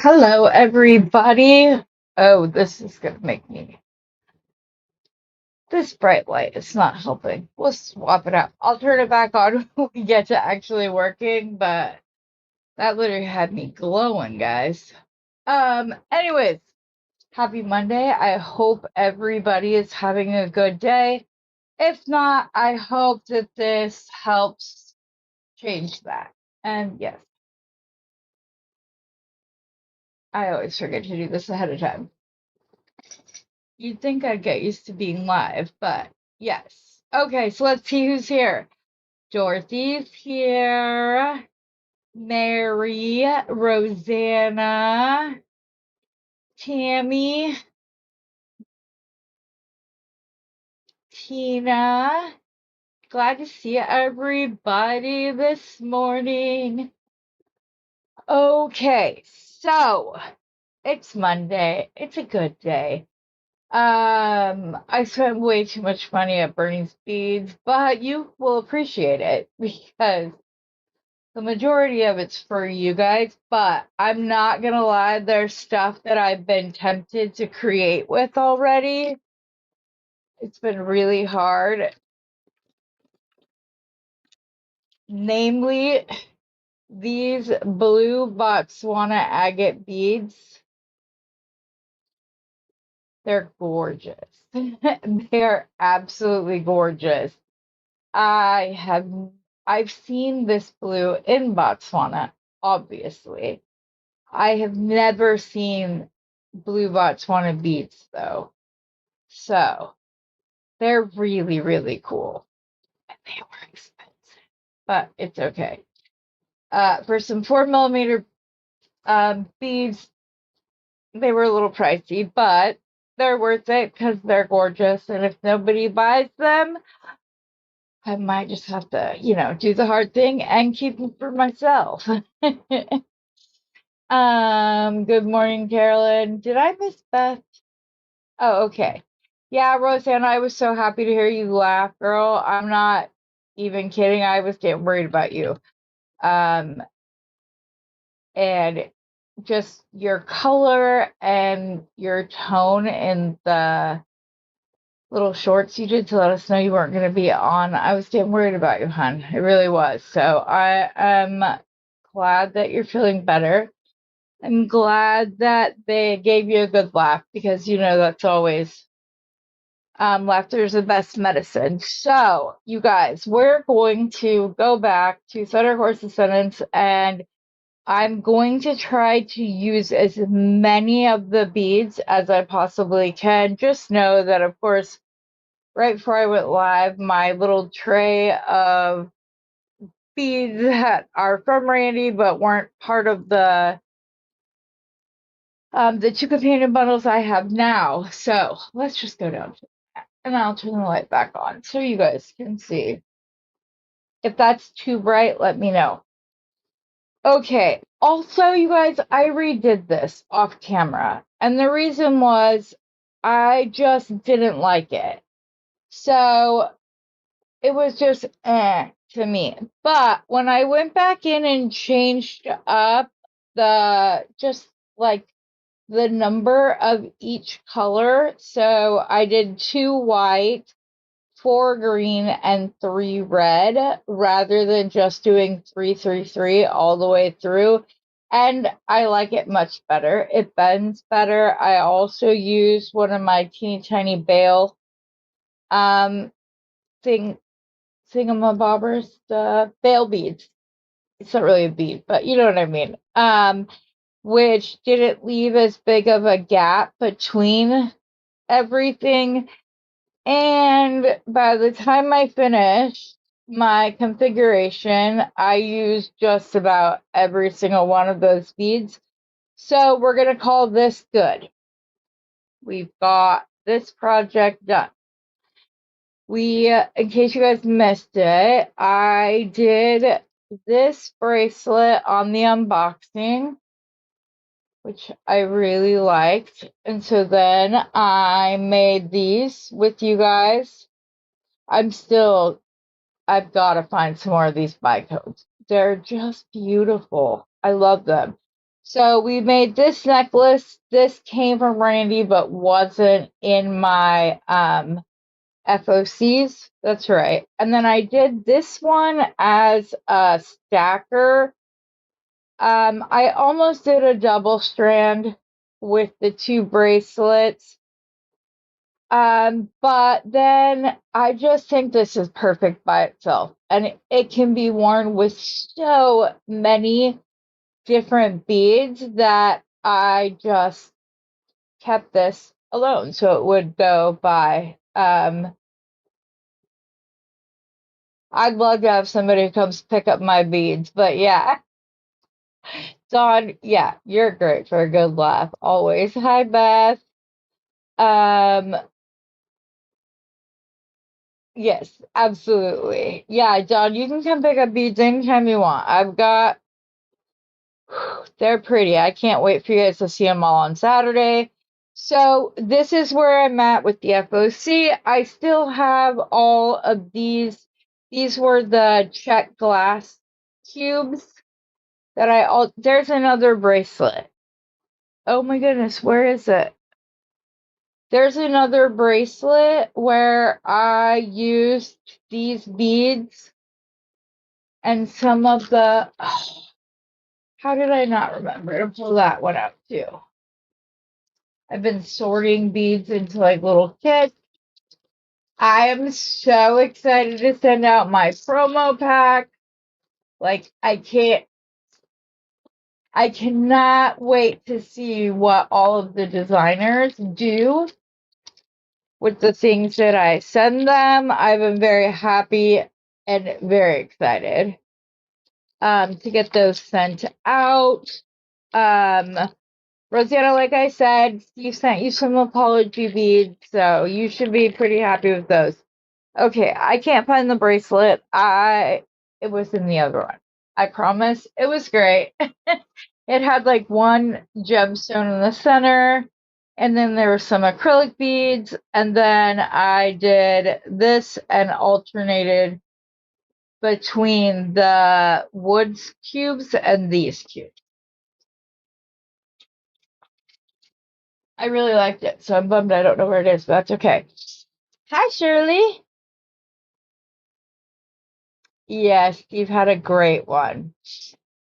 Hello, everybody. Oh, this is gonna make me. This bright light is not helping. We'll swap it out. I'll turn it back on when we get to actually working, but that literally had me glowing, guys. Anyways, happy Monday. I hope everybody is having a good day. If not, I hope that this helps change that. And yes, I always forget to do this ahead of time. You'd think I'd get used to being live, but yes. Okay, so let's see who's here. Dorothy's here. Mary, Rosanna, Tammy, Tina. Glad to see everybody this morning. Okay, so it's Monday. It's a good day. I spent way too much money at Bernie's Beads, but you will appreciate it because the majority of it's for you guys, but I'm not gonna lie, there's stuff that I've been tempted to create with already. It's been really hard. Namely, these blue Botswana agate beads. They're gorgeous. They are absolutely gorgeous. I've seen this blue in Botswana, obviously. I have never seen blue Botswana beads though. So they're really, really cool. And they were expensive, but it's okay. For some 4mm beads, they were a little pricey, but they're worth it because they're gorgeous. And if nobody buys them, I might just have to, do the hard thing and keep them for myself. Good morning, Carolyn. Did I miss Beth? Oh, okay. Yeah, Rosanna, I was so happy to hear you laugh, girl. I'm not even kidding. I was getting worried about you. Um, and just your color and your tone in the little shorts you did to let us know you weren't going to be on. I was getting worried about you, hon. It really was. So I am glad that you're feeling better. I'm glad that they gave you a good laugh because that's always laughter is the best medicine. So you guys, we're going to go back to Center Course Ascendants, and I'm going to try to use as many of the beads as I possibly can. Just know that, of course, right before I went live, my little tray of beads that are from Randy but weren't part of the two companion bundles I have now. So let's just go down to that, and I'll turn the light back on so you guys can see. If that's too bright, let me know. Okay, also, you guys, I redid this off camera, and the reason was I just didn't like it. So it was just to me. But when I went back in and changed up just like the number of each color, so I did 2 white, 4 green, and 3 red, rather than just doing 3, 3, 3 all the way through. And I like it much better. It bends better. I also use one of my teeny tiny bail thingamabobbers, the bail beads. It's not really a bead, but you know what I mean. Which didn't leave as big of a gap between everything. And by the time I finished my configuration, I used just about every single one of those beads. So we're going to call this good. We've got this project done. In case you guys missed it, I did this bracelet on the unboxing, which I really liked. And so then I made these with you guys. I've got to find some more of these buy codes. They're just beautiful. I love them. So we made this necklace. This came from Randy, but wasn't in my FOCs. That's right. And then I did this one as a stacker. I almost did a double strand with the 2 bracelets. But then I just think this is perfect by itself. And it can be worn with so many different beads that I just kept this alone so it would go by. I'd love to have somebody who comes pick up my beads, but yeah. Dawn, yeah, you're great for a good laugh always. Hi, Beth. Um, yes, absolutely. Yeah, Dawn, you can come pick up beads anytime you want. I've got, they're pretty. I can't wait for you guys to see them all on Saturday. So this is where I'm at with the FOC. I still have all of these. These were the check glass cubes that there's another bracelet. Oh my goodness, where is it? There's another bracelet where I used these beads and some of the, oh, how did I not remember to pull that one out too? I've been sorting beads into like little kits. I am so excited to send out my promo pack. Like I cannot wait to see what all of the designers do with the things that I send them. I've been very happy and very excited to get those sent out. Rosanna, like I said, Steve sent you some apology beads, so you should be pretty happy with those. Okay, I can't find the bracelet. It was in the other one. I promise. It was great. It had like one gemstone in the center, and then there were some acrylic beads, and then I did this and alternated between the woods cubes and these cubes. I really liked it, so I'm bummed I don't know where it is, but that's okay. Hi, Shirley. Yeah, Steve had a great one.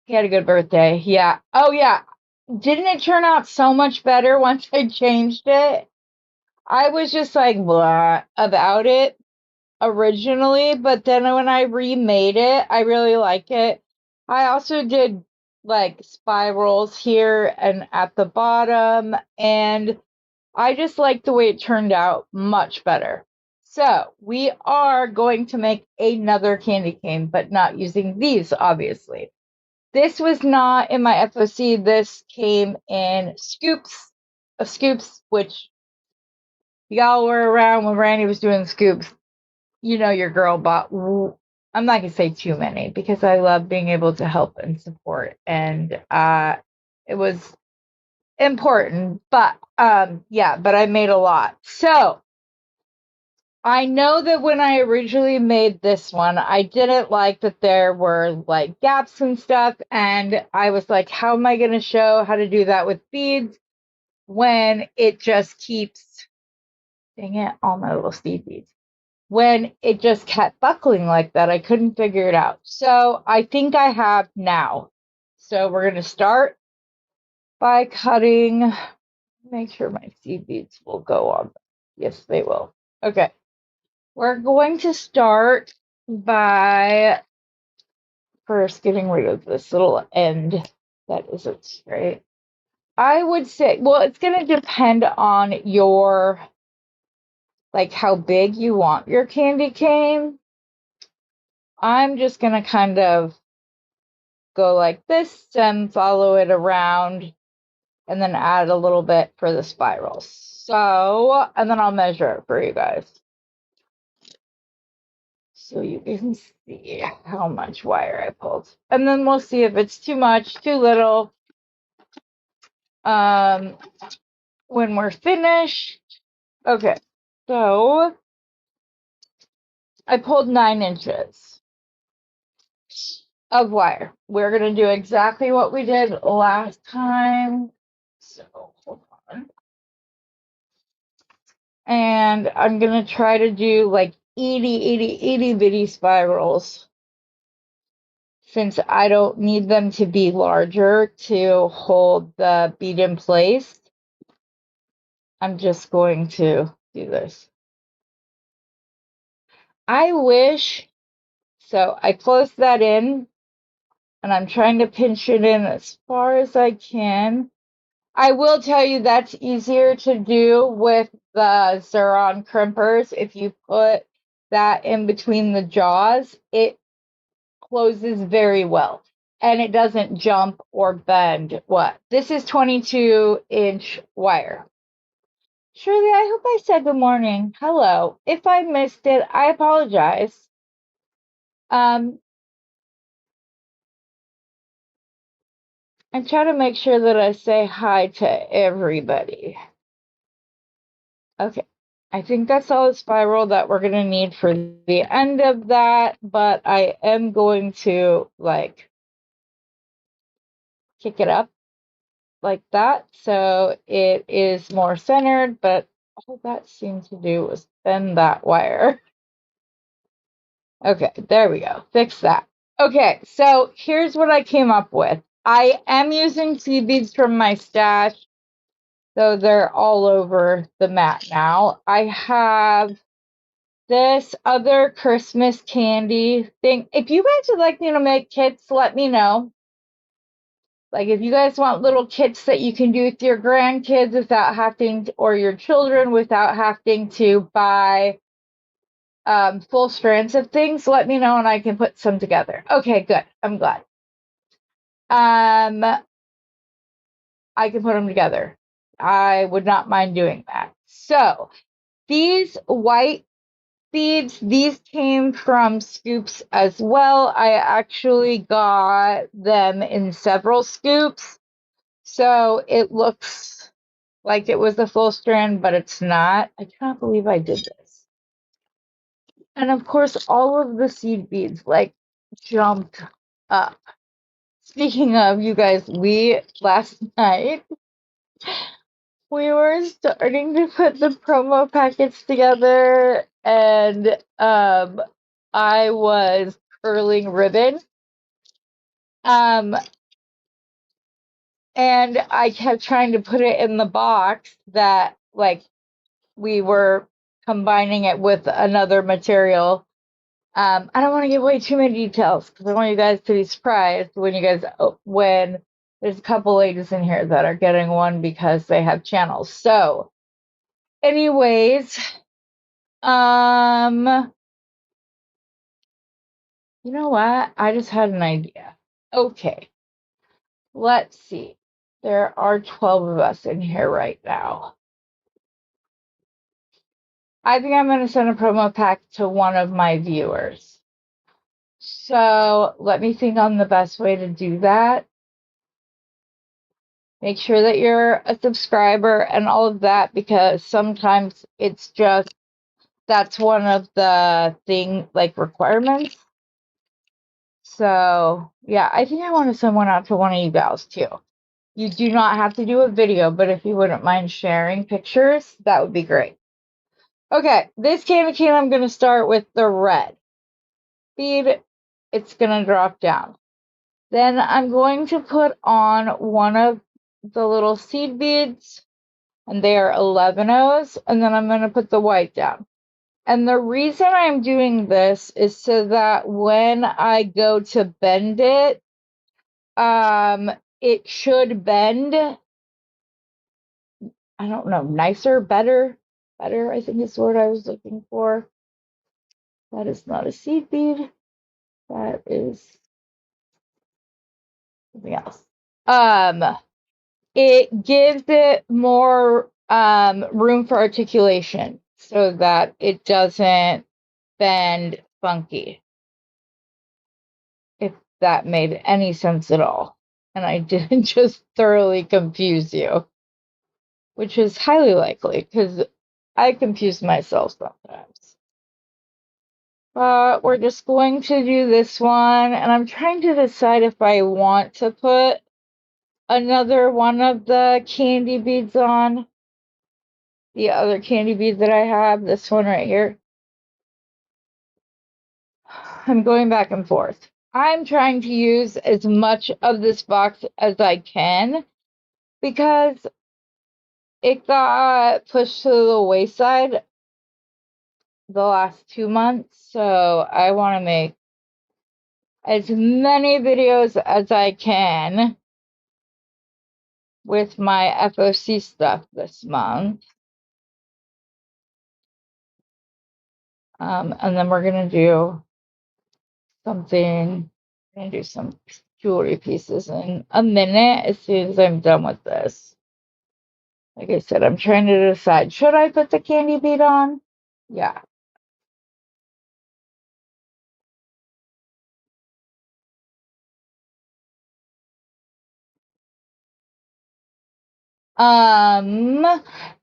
He had a good birthday. Yeah. Oh, yeah. Didn't it turn out so much better once I changed it? I was just like blah about it originally, but then when I remade it, I really like it. I also did like spirals here and at the bottom, and I just like the way it turned out much better. So we are going to make another candy cane, but not using these, obviously. This was not in my FOC. This came in scoops of scoops, which y'all were around when Randy was doing scoops. You know your girl bought, I'm not going to say too many because I love being able to help and support. And it was important, but yeah, but I made a lot. So I know that when I originally made this one, I didn't like that there were like gaps and stuff, and I was like, how am I going to show how to do that with beads when it just keeps, dang it, all my little Steve beads, when it just kept buckling like that. I couldn't figure it out. So I think I have now. So we're going to start by cutting. Make sure my seed beads will go on. Yes, they will. Okay. We're going to start by first getting rid of this little end that isn't straight. I would say, well, it's going to depend on your, like how big you want your candy cane. I'm just going to kind of go like this and follow it around and then add a little bit for the spirals. So, and then I'll measure it for you guys, so you can see how much wire I pulled. And then we'll see if it's too much, too little. When we're finished. Okay, so I pulled 9 inches. of wire. We're going to do exactly what we did last time. So hold on. And I'm going to try to do like itty bitty spirals, since I don't need them to be larger to hold the bead in place. I'm just going to do this. I wish, so I closed that in and I'm trying to pinch it in as far as I can. I will tell you that's easier to do with the Xuron crimpers. If you put that in between the jaws, it closes very well and it doesn't jump or bend. What? This is 22-inch wire. Shirley, I hope I said good morning. Hello. If I missed it, I apologize. I'm trying to make sure that I say hi to everybody. Okay. I think that's all the spiral that we're going to need for the end of that, but I am going to like kick it up like that so it is more centered, but all that seemed to do was bend that wire. Okay, there we go. Fix that. Okay, so here's what I came up with. I am using seed beads from my stash, so they're all over the mat now. I have this other Christmas candy thing. If you guys would like me to make kits, let me know. Like if you guys want little kits that you can do with your grandkids without having to, or your children without having to buy full strands of things, let me know and I can put some together. Okay, good. I'm glad. I can put them together. I would not mind doing that. So these white beads, these came from scoops as well. I actually got them in several scoops. So it looks like it was a full strand, but it's not. I can't believe I did this. And of course, all of the seed beads like jumped up. Speaking of, you guys, last night we were starting to put the promo packets together and I was curling ribbon. And I kept trying to put it in the box that like we were combining it with another material. I don't want to give away too many details because I want you guys to be surprised when there's a couple ladies in here that are getting one because they have channels. So, anyways, you know what? I just had an idea. Okay, let's see. There are 12 of us in here right now. I think I'm going to send a promo pack to one of my viewers. So let me think on the best way to do that. Make sure that you're a subscriber and all of that, because sometimes it's just that's one of the requirements. So yeah, I think I want to send one out to one of you gals too. You do not have to do a video, but if you wouldn't mind sharing pictures, that would be great. Okay, this candy cane, I'm going to start with the red bead. It's going to drop down. Then I'm going to put on one of the little seed beads, and they are 11-ohs, and then I'm going to put the white down. And the reason I'm doing this is so that when I go to bend it, it should bend, I don't know, nicer, better, I think is the word I was looking for. That is not a seed bead. That is something else. It gives it more room for articulation so that it doesn't bend funky, if that made any sense at all. And I didn't just thoroughly confuse you, which is highly likely because I confuse myself sometimes. But we're just going to do this one, and I'm trying to decide if I want to put another one of the candy beads on. The other candy bead that I have, this one right here. I'm going back and forth. I'm trying to use as much of this box as I can because it got pushed to the wayside the last 2 months. So I want to make as many videos as I can with my FOC stuff this month. And then we're going to do something, I'm going to do some jewelry pieces in a minute as soon as I'm done with this. Like I said, I'm trying to decide, should I put the candy bead on? Yeah.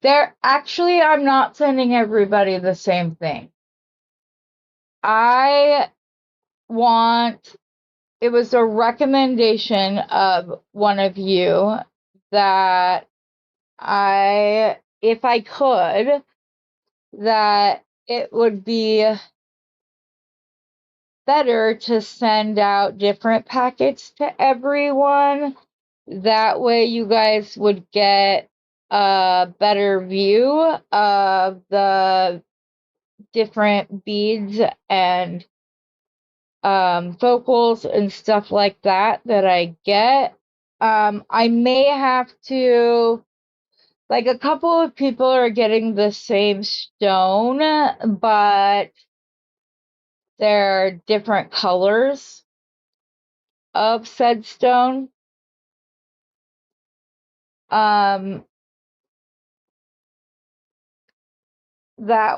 They're actually, I'm not sending everybody the same thing. I want, it was a recommendation of one of you that if I could, that it would be better to send out different packets to everyone. That way you guys would get a better view of the different beads and focals and stuff like that I get. I may have to, like, a couple of people are getting the same stone, but they're different colors of said stone. That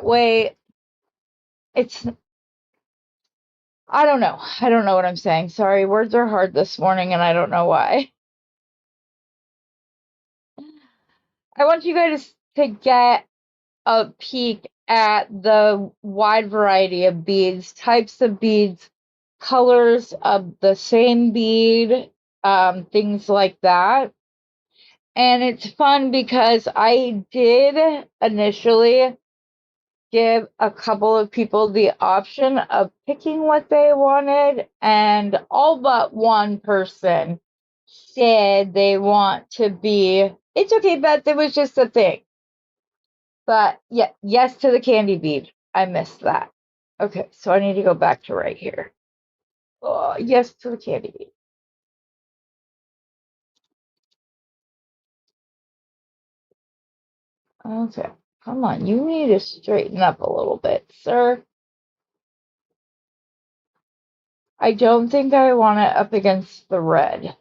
way it's, I don't know. I don't know what I'm saying. Sorry, words are hard this morning and I don't know why. I want you guys to get a peek at the wide variety of beads, types of beads, colors of the same bead, things like that. And it's fun because I did initially give a couple of people the option of picking what they wanted, and all but one person said they want to be, it's okay, Beth, it was just a thing. But yeah, yes to the candy bead. I missed that. Okay, so I need to go back to right here. Oh, yes to the candy bead. Okay, come on, you need to straighten up a little bit, sir. I don't think I want it up against the red.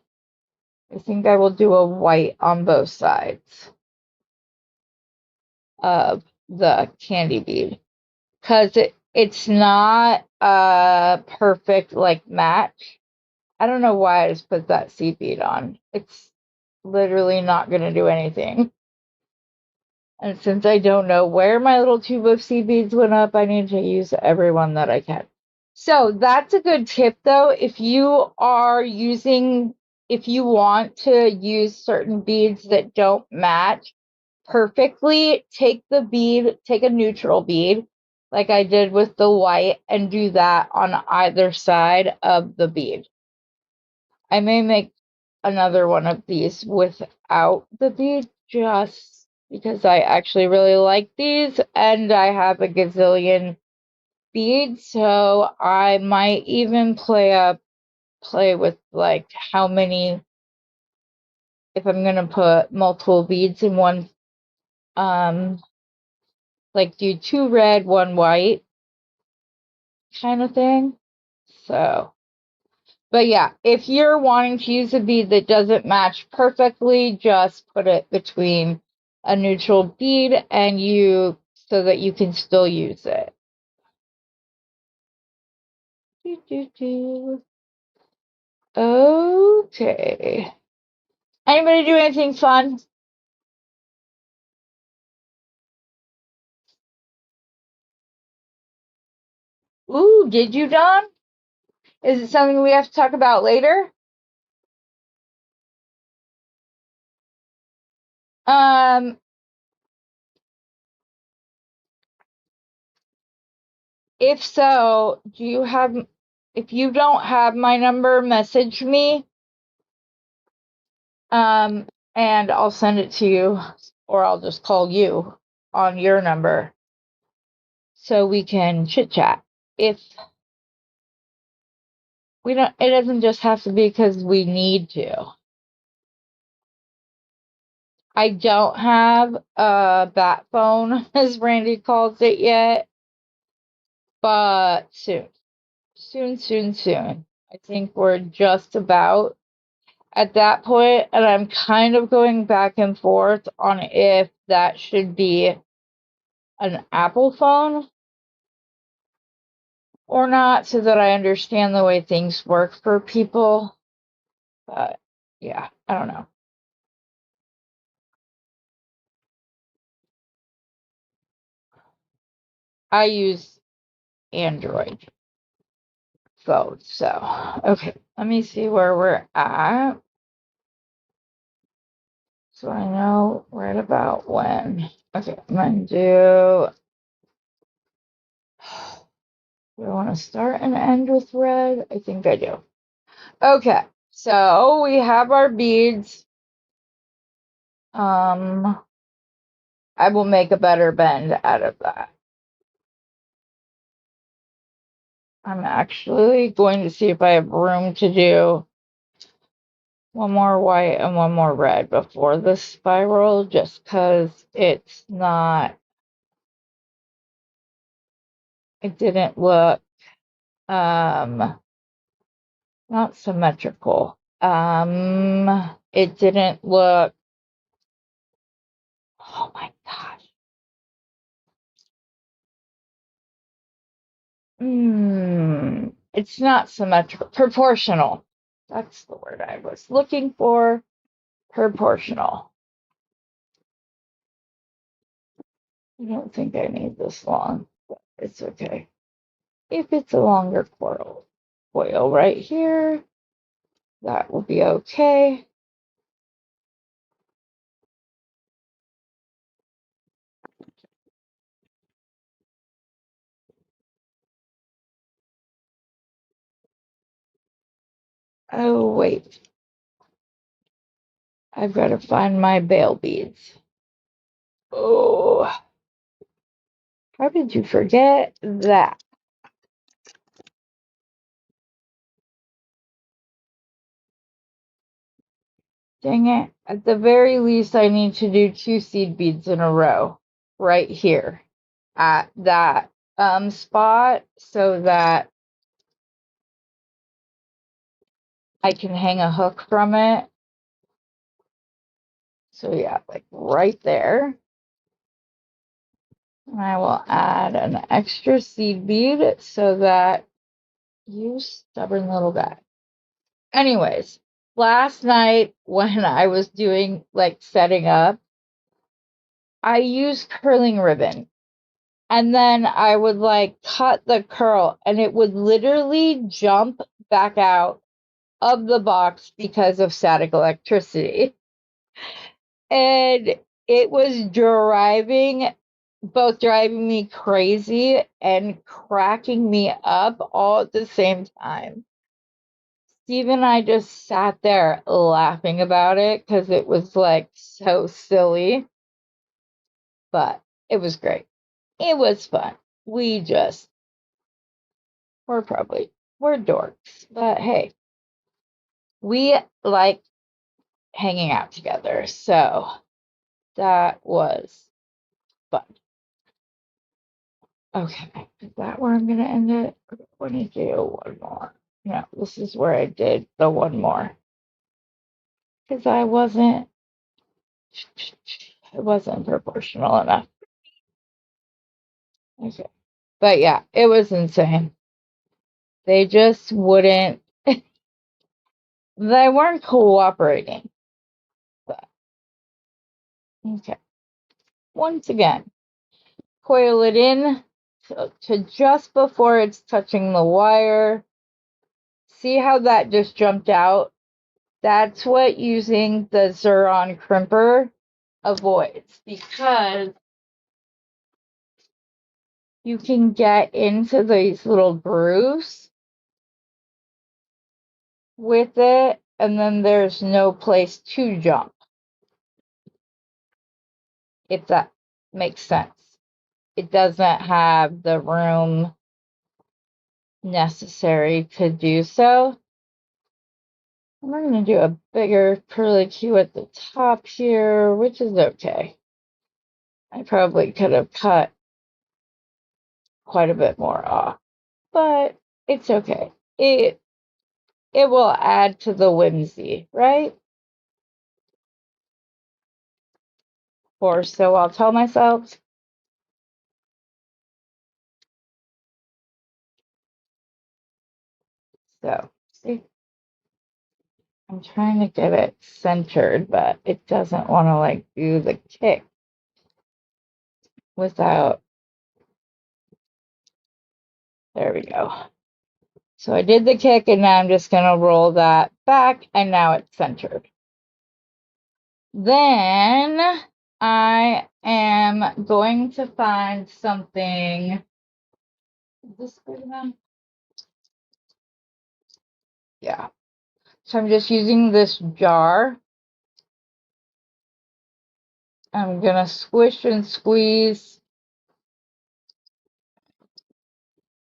I think I will do a white on both sides of the candy bead because it's not a perfect like match. I don't know why I just put that seed bead on. It's literally not going to do anything. And since I don't know where my little tube of seed beads went up, I need to use every one that I can. So that's a good tip though. If you are using, if you want to use certain beads that don't match perfectly, take the bead, take a neutral bead, like I did with the white, and do that on either side of the bead. I may make another one of these without the bead just because I actually really like these and I have a gazillion beads, so I might even play with like how many, if I'm gonna put multiple beads in one, like do 2 red, 1 white kind of thing. So, but yeah, if you're wanting to use a bead that doesn't match perfectly, just put it between a neutral bead and you, so that you can still use it. Okay. Anybody do anything fun? Ooh, did you, Don? Is it something we have to talk about later? If so, if you don't have my number, message me. And I'll send it to you, or I'll just call you on your number so we can chit chat. If we don't, it doesn't just have to be because we need to. I don't have a bat phone, as Randy calls it, yet, but soon. Soon. I think we're just about at that point, and I'm kind of going back and forth on if that should be an Apple phone or not, so that I understand the way things work for people. But yeah, I don't know. I use Android phone, so okay. Let me see where we're at, so I know right about when. Okay, I'm gonna do. Do I want to start and end with red? I think I do. Okay, so we have our beads. I will make a better bend out of that. I'm actually going to see if I have room to do one more white and one more red before the spiral, just because it's not, it didn't look, not symmetrical. It didn't look, oh my gosh. It's not symmetrical, proportional. That's the word I was looking for. Proportional. I don't think I need this long, but it's okay. If it's a longer coil right here, that will be okay. Oh, wait. I've got to find my bail beads. Oh, how did you forget that? Dang it. At the very least, I need to do 2 seed beads in a row right here at that spot so that I can hang a hook from it. So yeah, like right there. And I will add an extra seed bead so that you stubborn little guy. Anyways, last night when I was doing like setting up, I used curling ribbon. And then I would like cut the curl and it would literally jump back out of the box because of static electricity. And it was driving me crazy and cracking me up all at the same time. Steve and I just sat there laughing about it because it was like so silly, but it was great. It was fun. We just, we're dorks, but hey, we like hanging out together. So that was fun. Okay, is that where I'm going to end it? I want to do one more. No, this is where I did the one more. Because it wasn't proportional enough. Okay. But yeah, it was insane. They just wouldn't, they weren't cooperating. But, okay. Once again, coil it in to just before it's touching the wire. See how that just jumped out? That's what using the Xuron crimper avoids, because you can get into these little grooves with it, and then there's no place to jump, if that makes sense. It doesn't have the room necessary to do so. I'm going to do a bigger curlicue at the top here, which is okay. I probably could have cut quite a bit more off, but it's okay. It will add to the whimsy, right? Or so I'll tell myself. So, see, I'm trying to get it centered, but it doesn't want to like do the kick without. There we go. So I did the kick, and now I'm just going to roll that back, and now it's centered. Then I am going to find something. Is this good enough? Yeah. So I'm just using this jar. I'm going to squish and squeeze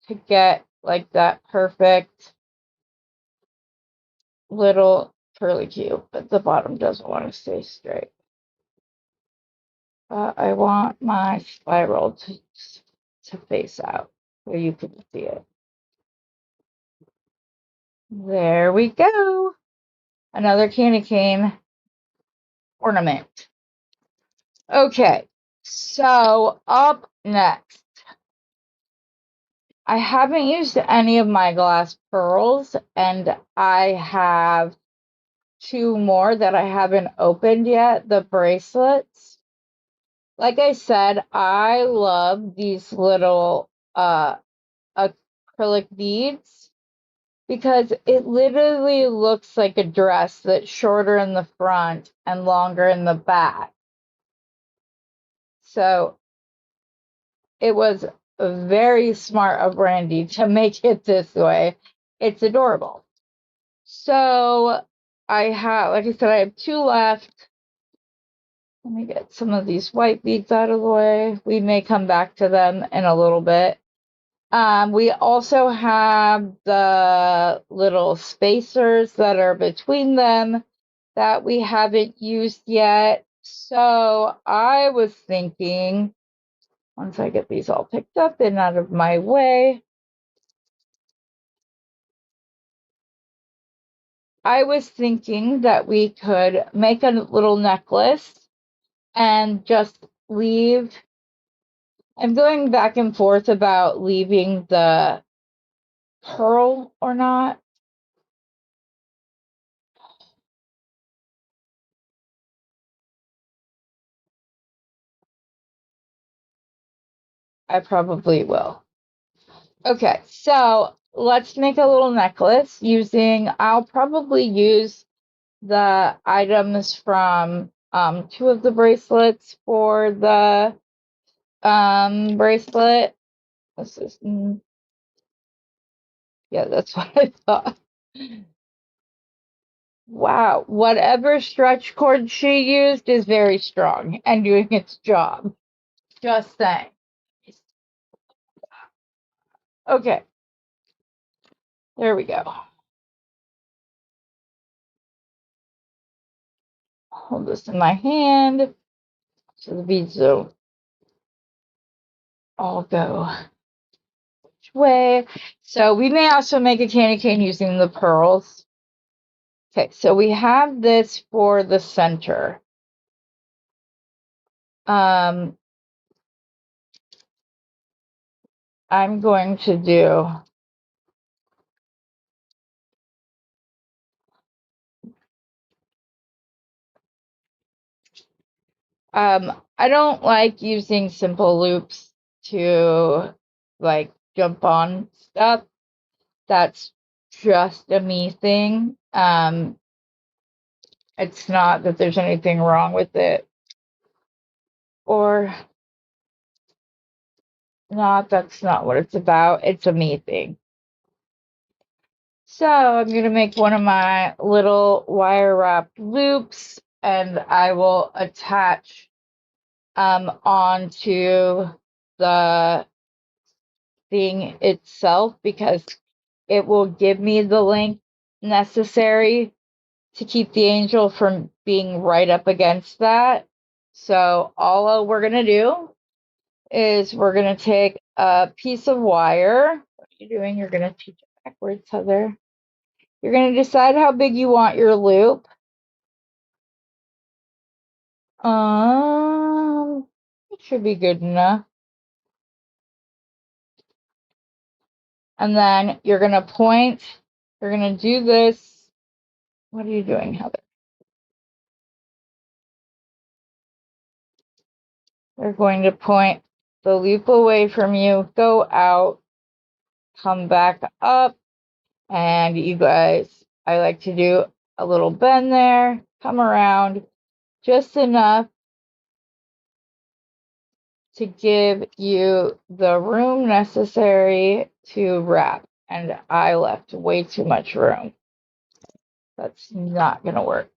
to get like that perfect little curlicue, but the bottom doesn't want to stay straight. I want my spiral to face out where you can see it. There we go. Another candy cane ornament. Okay, so up next, I haven't used any of my glass pearls, and I have two more that I haven't opened yet, the bracelets. Like I said, I love these little acrylic beads because it literally looks like a dress that's shorter in the front and longer in the back. So it was very smart of Brandy to make it this way. It's adorable. So I have, like I said, I have two left. Let me get some of these white beads out of the way. We may come back to them in a little bit. We also have the little spacers that are between them that we haven't used yet. So I was thinking, once I get these all picked up and out of my way, I was thinking that we could make a little necklace and just leave. I'm going back and forth about leaving the pearl or not. I probably will. Okay, so let's make a little necklace using, I'll probably use the items from two of the bracelets for the bracelet. This is, yeah, that's what I thought. Wow, whatever stretch cord she used is very strong and doing its job. Just saying. Okay, there we go. Hold this in my hand so the beads will all go which way. So we may also make a candy cane using the pearls. Okay, so we have this for the center. I'm going to do I don't like using simple loops to like jump on stuff. That's just a me thing. It's not that there's anything wrong with it or not. That's not what it's about. It's a me thing. So I'm going to make one of my little wire wrapped loops, and I will attach onto the thing itself because it will give me the length necessary to keep the angel from being right up against that. So all we're going to do is we're going to take a piece of wire. What are you doing? You're going to teach it backwards, Heather. You're going to decide how big you want your loop. It should be good enough. And then you're going to point. You're going to do this. What are you doing, Heather? You're going to point the loop away from you, go out, come back up, and you guys, I like to do a little bend there, come around just enough to give you the room necessary to wrap. And I left way too much room. That's not going to work.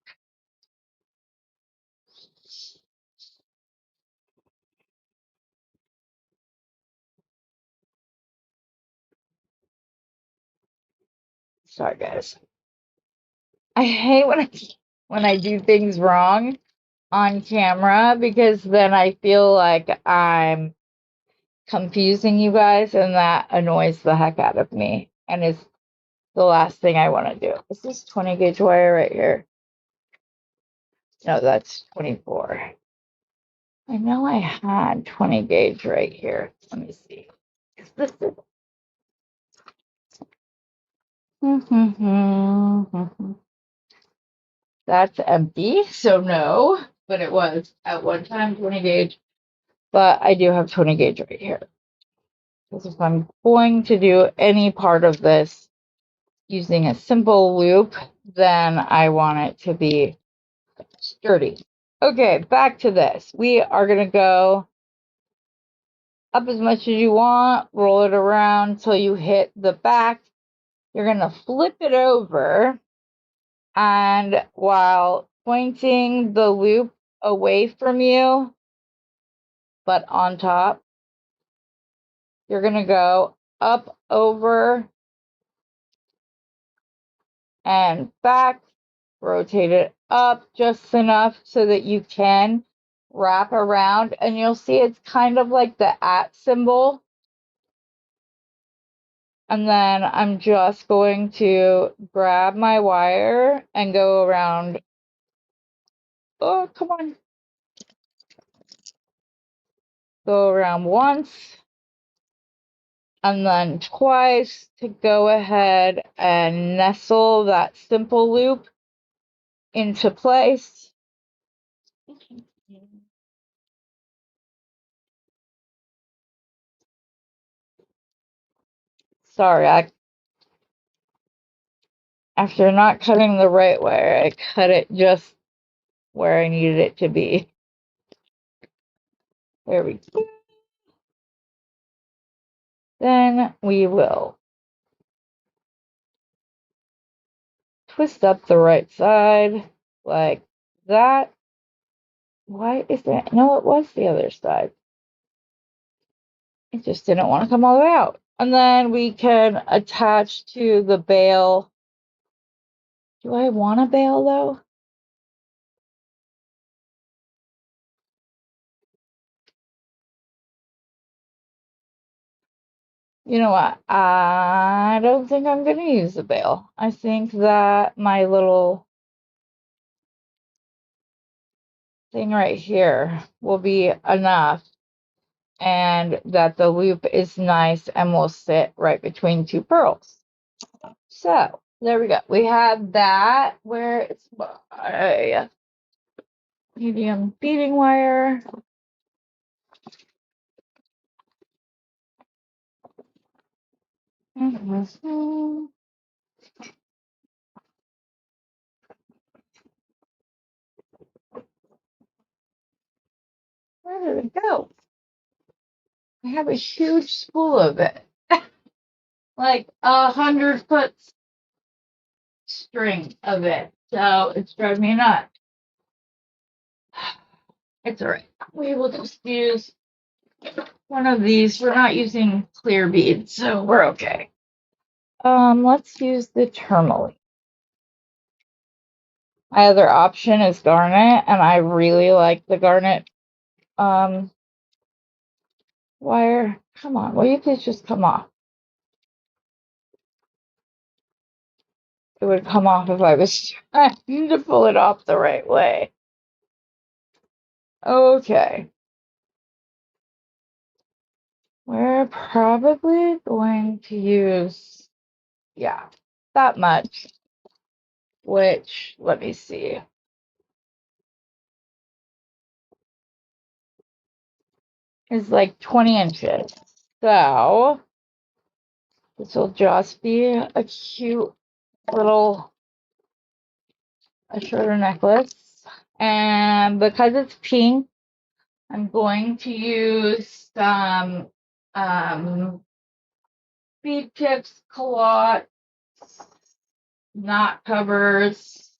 Sorry, guys. I hate when I do things wrong on camera because then I feel like I'm confusing you guys, and that annoys the heck out of me and is the last thing I want to do. Is this 20 gauge wire right here? No, that's 24. I know I had 20 gauge right here. Let me see. Is this it? That's empty, so no, but it was at one time 20 gauge. But I do have 20 gauge right here. Because if I'm going to do any part of this using a simple loop, then I want it to be sturdy. Okay, back to this. We are going to go up as much as you want, roll it around until you hit the back. You're going to flip it over, and while pointing the loop away from you, but on top, you're going to go up, over, and back. Rotate it up just enough so that you can wrap around, and you'll see it's kind of like the @ symbol. And then I'm just going to grab my wire and go around. Oh, come on. Go around once and then twice to go ahead and nestle that simple loop into place. Sorry, after not cutting the right wire, I cut it just where I needed it to be. There we go. Then we will twist up the right side like that. Why is that? No, it was the other side. It just didn't want to come all the way out. And then we can attach to the bail. Do I want a bail though? You know what? I don't think I'm going to use a bail. I think that my little thing right here will be enough, and that the loop is nice and will sit right between two pearls. So there we go. We have that where it's my medium beading wire. Mhm. Where did it go? I have a huge spool of it. Like 100-foot string of it. So it's driving me nuts. It's alright. We will just use one of these. We're not using clear beads, so we're okay. Let's use the tourmaline. My other option is garnet, and I really like the garnet wire. Come on, will you please just come off? It would come off if I was trying to pull it off the right way. Okay. We're probably going to use, yeah, that much, which, let me see, is like 20 inches. So this will just be a cute little, a shorter necklace. And because it's pink, I'm going to use some bead tips, culottes, knot covers,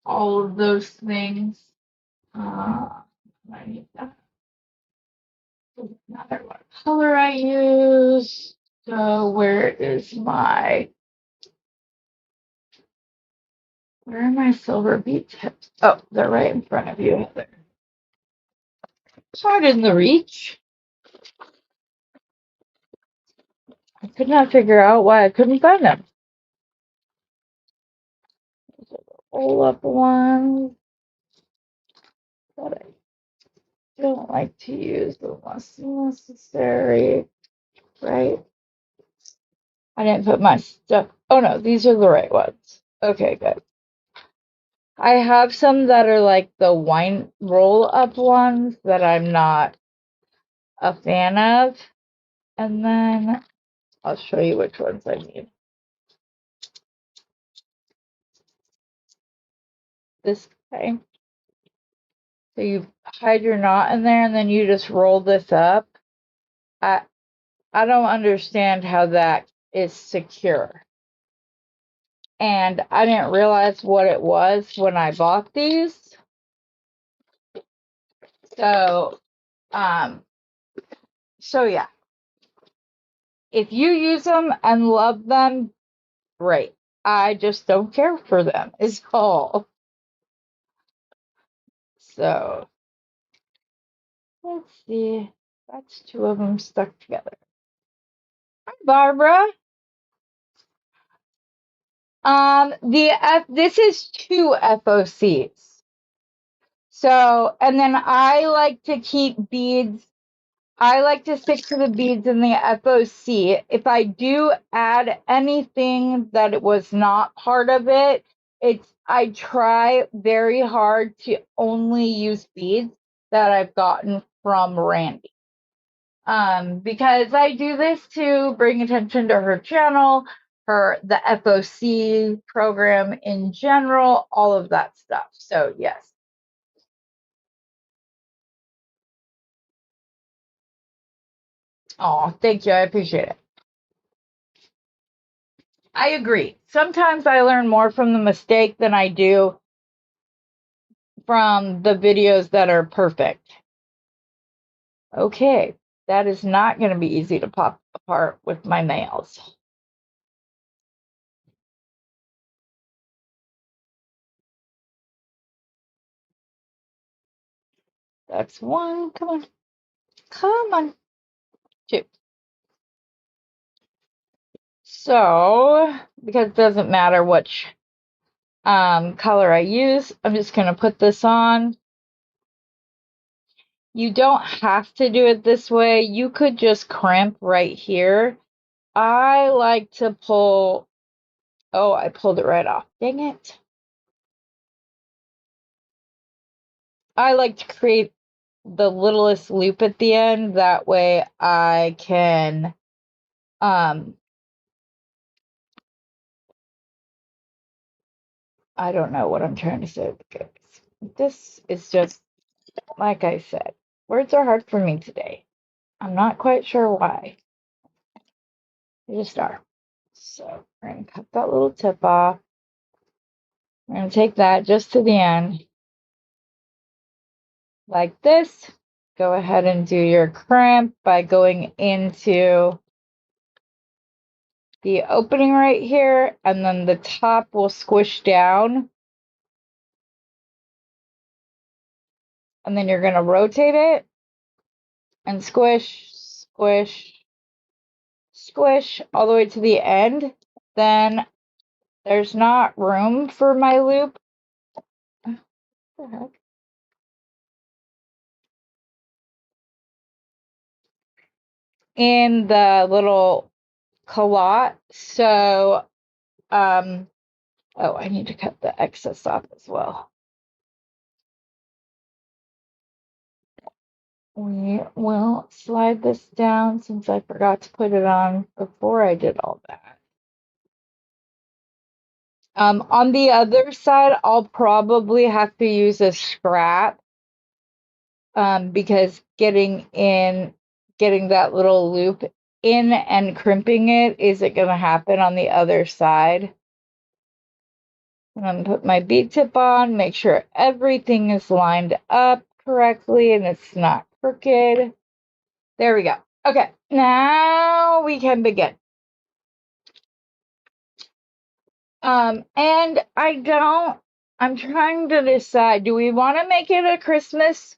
all of those things. I need that. Doesn't matter what color I use. So where are my silver bead tips? Oh, they're right in front of you, Heather. It's in the reach. I could not figure out why I couldn't find them. These are the roll-up ones that I don't like to use unless necessary, right? I didn't put my stuff. Oh no, these are the right ones. Okay, good. I have some that are like the wine roll-up ones that I'm not a fan of. And then I'll show you which ones I need. This guy. So you hide your knot in there and then you just roll this up. I don't understand how that is secure. And I didn't realize what it was when I bought these. So, yeah. If you use them and love them, great. I just don't care for them, is all. So, let's see. That's two of them stuck together. Hi, Barbara. This is 2 FOCs. So, and then I like to keep beads. I like to stick to the beads in the FOC. If I do add anything that it was not part of it, I try very hard to only use beads that I've gotten from Randy. Because I do this to bring attention to her channel, the FOC program in general, all of that stuff. So yes. Oh, thank you. I appreciate it. I agree. Sometimes I learn more from the mistake than I do from the videos that are perfect. Okay, that is not going to be easy to pop apart with my nails. That's one. Come on. Come on. Two. So, because it doesn't matter which color I use, I'm just going to put this on. You don't have to do it this way. You could just crimp right here. I like to pull. Oh, I pulled it right off. Dang it. I like to create the littlest loop at the end. That way I can I don't know what I'm trying to say. This is just, like I said, words are hard for me today. I'm not quite sure why. They just are. So we're going to cut that little tip off. We're going to take that just to the end. Like this. Go ahead and do your crimp by going into the opening right here, and then the top will squish down. And then you're going to rotate it and squish, squish, squish all the way to the end. Then there's not room for my loop. What the heck? In the little culotte. So, oh, I need to cut the excess off as well. We will slide this down since I forgot to put it on before I did all that. On the other side, I'll probably have to use a scrap because getting that little loop in and crimping it isn't going to happen on the other side. I'm going to put my bead tip on, make sure everything is lined up correctly and it's not crooked. There we go. Okay, now we can begin. And I'm trying to decide, do we want to make it a Christmas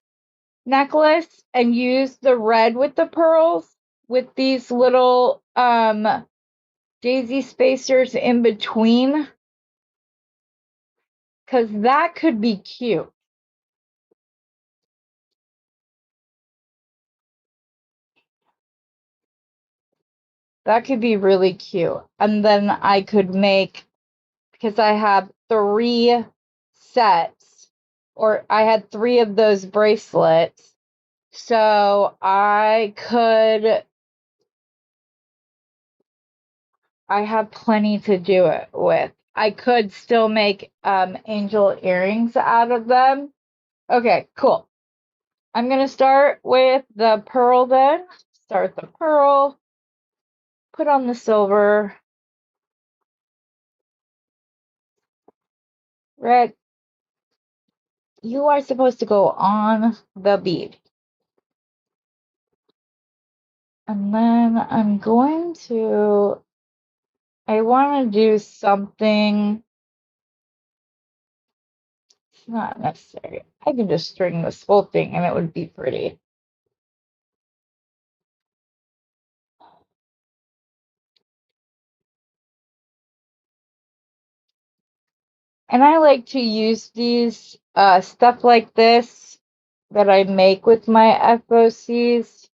necklace and use the red with the pearls with these little daisy spacers in between? Because that could be cute. That could be really cute. And then I could make, because I have 3 sets, or I had 3 of those bracelets. So I have plenty to do it with. I could still make angel earrings out of them. Okay, cool. I'm going to start with the pearl then. Start the pearl. Put on the silver. Red. You are supposed to go on the bead. And then I'm going to, I want to do something. It's not necessary. I can just string this whole thing and it would be pretty. And I like to use these stuff like this that I make with my FOCs.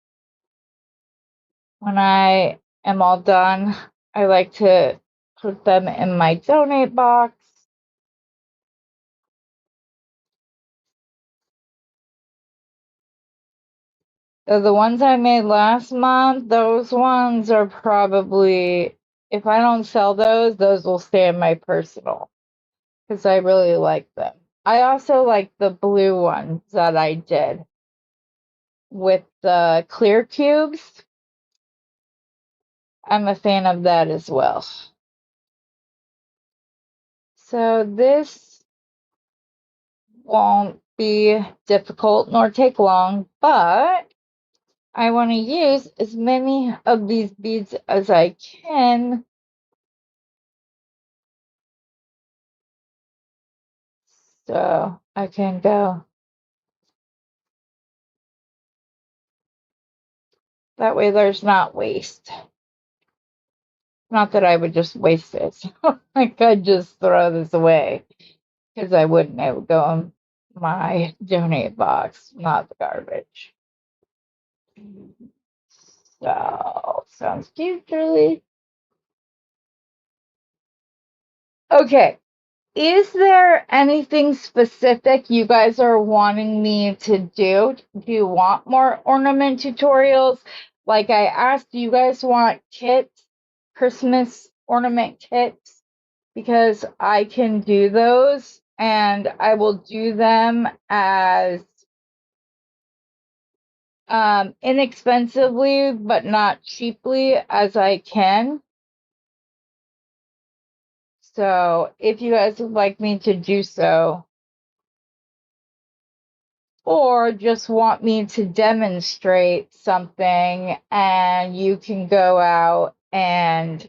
When I am all done, I like to put them in my donate box. So the ones I made last month, those ones are probably, if I don't sell those will stay in my personal because I really like them. I also like the blue ones that I did with the clear cubes. I'm a fan of that as well. So this won't be difficult nor take long, but I want to use as many of these beads as I can. So I can go. That way there's not waste. Not that I would just waste this. I could just throw this away because I wouldn't. It would go in my donate box, not the garbage. So, sounds cute, Julie. Okay. Is there anything specific you guys are wanting me to do? Do you want more ornament tutorials? like I asked, do you guys want kits, Christmas ornament kits? Because I can do those, and I will do them as inexpensively but not cheaply as I can. So if you guys would like me to do so, or just want me to demonstrate something, and you can go out and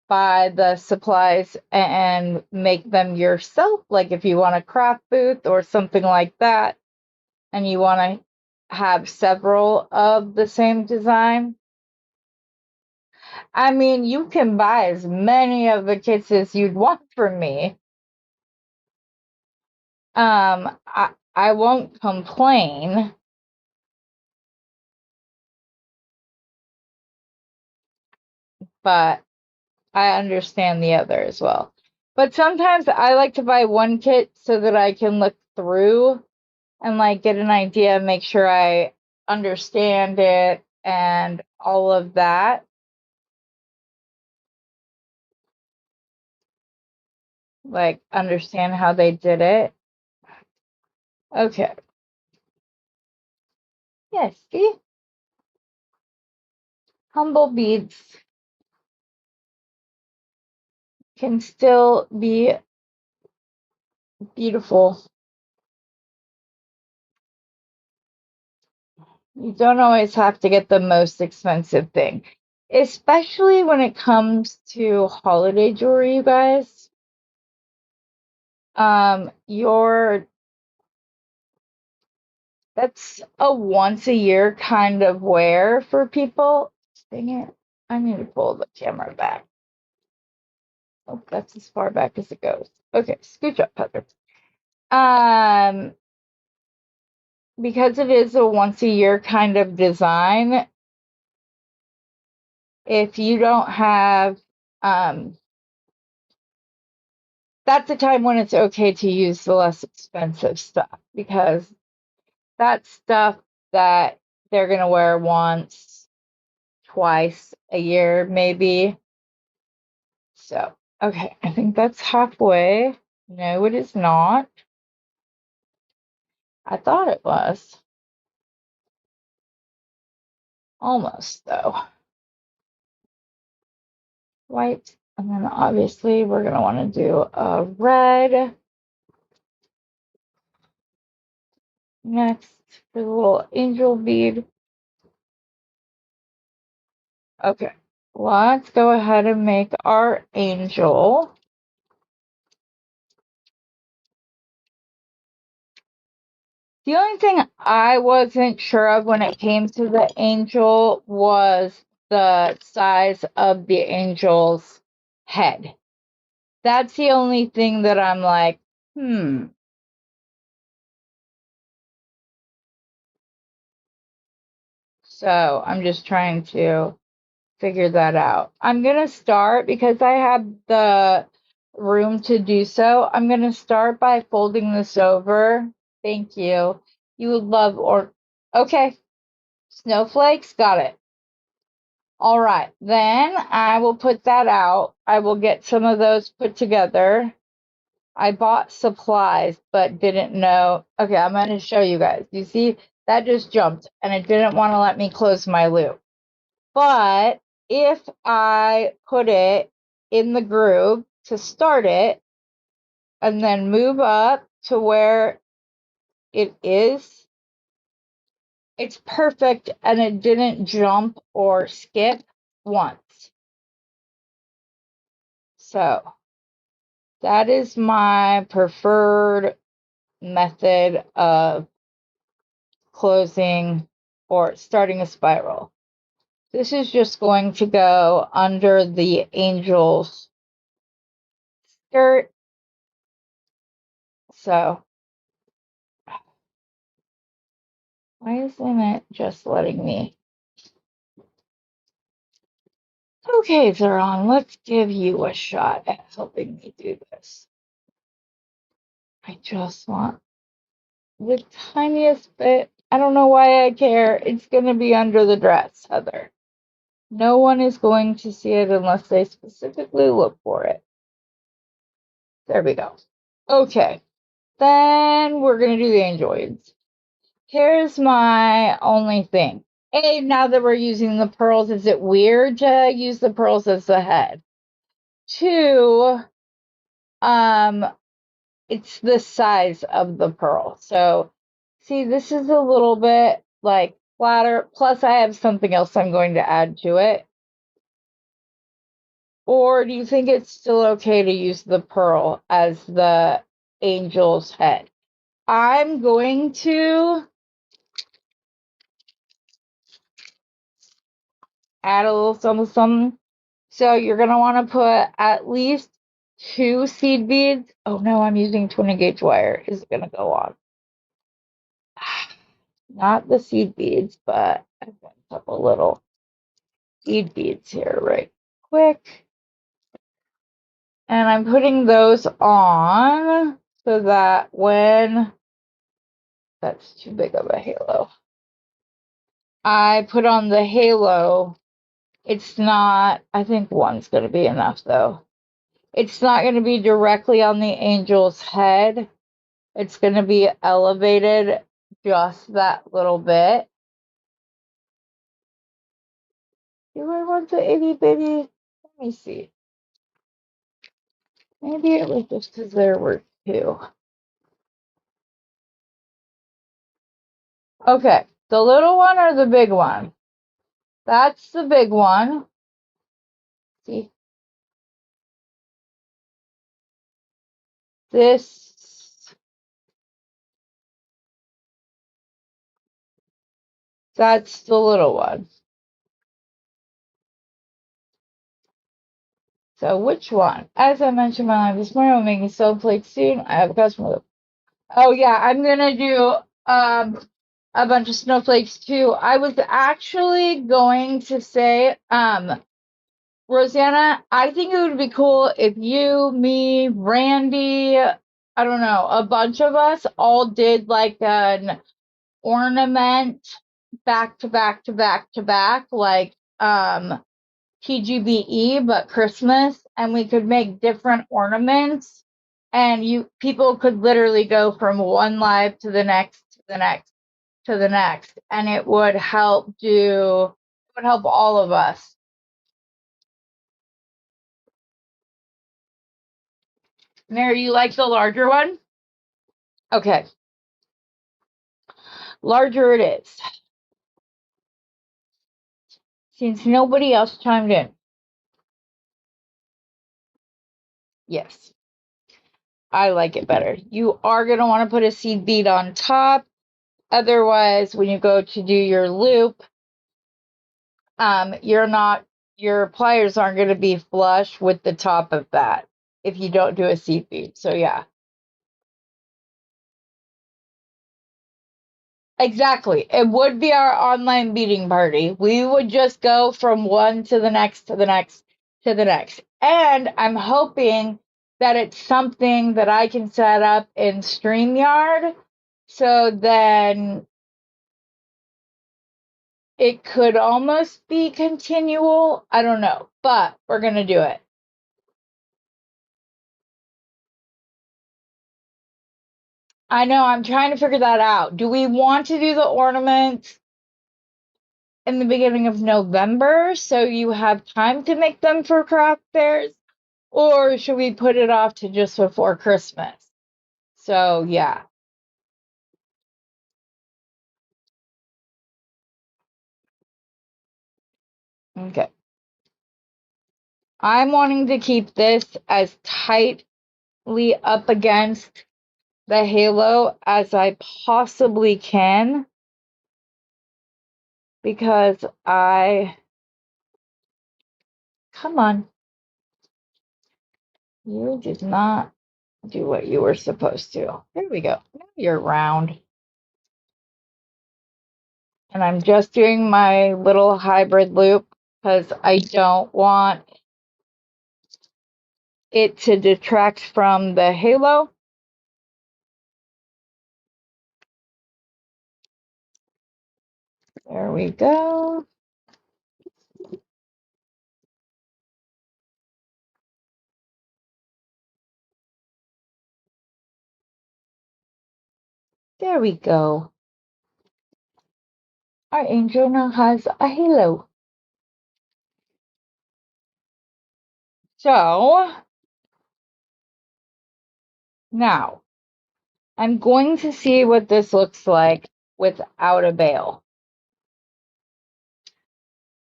buy the supplies and make them yourself, like if you want a craft booth or something like that, and you want to have several of the same design. I mean, you can buy as many of the kits as you'd want from me. I won't complain, but I understand the other as well. But sometimes I like to buy one kit so that I can look through and like get an idea, make sure I understand it and all of that. Like understand how they did it. Okay. Yes, see? Humble beads can still be beautiful. You don't always have to get the most expensive thing, especially when it comes to holiday jewelry, you guys. Your That's a once a year kind of wear for people. Dang it. I need to pull the camera back. Oh, that's as far back as it goes. Okay, scooch up, Heather. Um, because it is a once a year kind of design, if you don't have, that's a time when it's okay to use the less expensive stuff, because that's stuff that they're gonna wear once, twice a year, maybe. So, okay, I think that's halfway. No, it is not. I thought it was. Almost, though. White, and then obviously we're going to want to do a red next for the little angel bead. Okay, let's go ahead and make our angel. The only thing I wasn't sure of when it came to the angel was the size of the angel's head. That's the only thing that I'm like, So I'm just trying to figure that out. I'm going to start, because I have the room to do so. I'm going to start by folding this over. Thank you. You would love, or, okay. Snowflakes, got it. All right, then I will put that out. I will get some of those put together. I bought supplies, but didn't know. Okay, I'm going to show you guys. You see, that just jumped, and it didn't want to let me close my loop. But if I put it in the groove to start it, and then move up to where it is, it's perfect, and it didn't jump or skip once. So that is my preferred method of closing or starting a spiral. This is just going to go under the angel's skirt. So why isn't it just letting me? Okay, Zeron, let's give you a shot at helping me do this. I just want the tiniest bit I don't know why I care. It's going to be under the dress, Heather. No one is going to see it unless they specifically look for it. There we go. Okay. Then we're going to do the angoids. Here's my only thing. A, now that we're using the pearls, is it weird to use the pearls as the head? Two, it's the size of the pearl. So, see, this is a little bit like flatter. Plus, I have something else I'm going to add to it. Or do you think it's still okay to use the pearl as the angel's head? I'm going to add a little something, something. So you're going to want to put at least 2 seed beads. Oh no, I'm using 20 gauge wire. Is it going to go on? Not the seed beads, but I've got a couple little seed beads here right quick. And I'm putting those on so that when that's too big of a halo. I put on the halo. It's not, I think one's going to be enough though. It's not going to be directly on the angel's head. It's going to be elevated just that little bit. Do I want the itty bitty? Let me see. Maybe it was just because there were 2. Okay, the little one or the big one? That's the big one. See? That's the little one. So which one? As I mentioned my live this morning, I'm making snowflakes soon. I have a customer. Oh yeah, I'm gonna do a bunch of snowflakes too. I was actually going to say, Rosanna, I think it would be cool if you, me, Randy, I don't know, a bunch of us all did like an ornament back to back to back to back, like TGBE, but Christmas, and we could make different ornaments, and people could literally go from one live to the next, to the next, to the next, and it would help all of us. Mary, you like the larger one? Okay. Larger it is. Since nobody else chimed in. Yes. I like it better. You are going to want to put a seed bead on top. Otherwise, when you go to do your loop, your pliers aren't going to be flush with the top of that if you don't do a seed bead. So yeah. Exactly. It would be our online beading party. We would just go from one to the next, to the next, to the next. And I'm hoping that it's something that I can set up in StreamYard. So then it could almost be continual. I don't know, but we're going to do it. I know, I'm trying to figure that out. Do we want to do the ornaments in the beginning of November so you have time to make them for craft fairs? Or should we put it off to just before Christmas? So, yeah. Okay. I'm wanting to keep this as tightly up against the halo as I possibly can because come on. You did not do what you were supposed to. There we go. Now you're round. And I'm just doing my little hybrid loop because I don't want it to detract from the halo. There we go. There we go. Our angel now has a halo. So now I'm going to see what this looks like without a veil.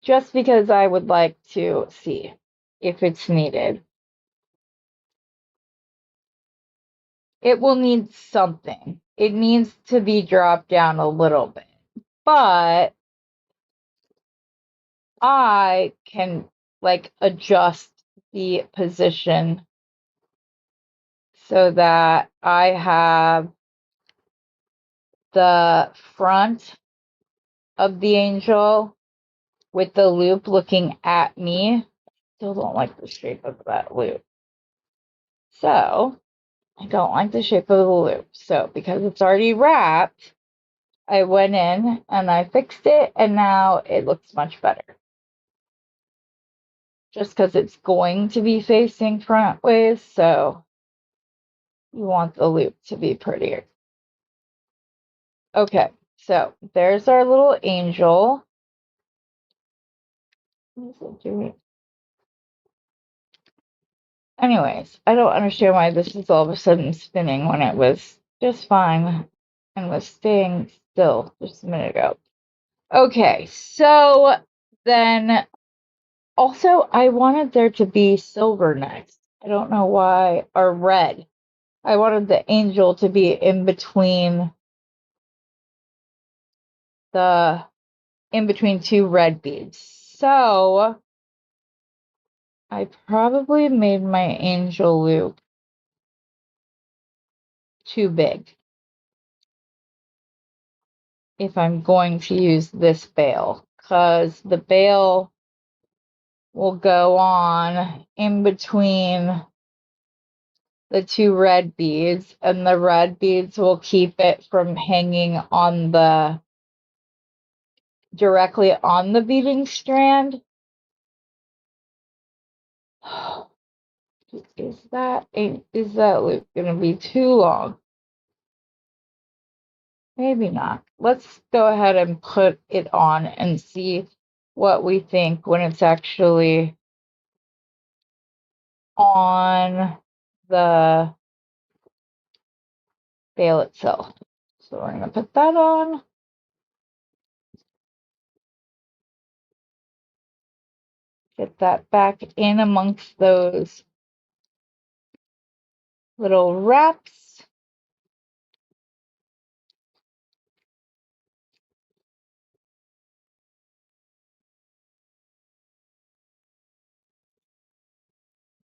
Just because I would like to see if it's needed. It will need something. It needs to be dropped down a little bit. But I can like adjust the position so that I have the front of the angel with the loop looking at me. Still don't like the shape of that loop. So I don't like the shape of the loop. So because it's already wrapped, I went in and I fixed it, and now it looks much better. Just because it's going to be facing front ways, so you want the loop to be prettier. Okay, so there's our little angel. What is it doing? Anyways, I don't understand why this is all of a sudden spinning when it was just fine and was staying still just a minute ago. Okay, so then also I wanted there to be silver next. I don't know why, or red. I wanted the angel to be in between two red beads. So I probably made my angel loop too big if I'm going to use this bail, because the bail will go on in between the two red beads, and the red beads will keep it from hanging on directly on the beading strand. Is that loop gonna be too long? Maybe not. Let's go ahead and put it on and see what we think when it's actually on the veil itself. So we're going to put that on. Get that back in amongst those little wraps.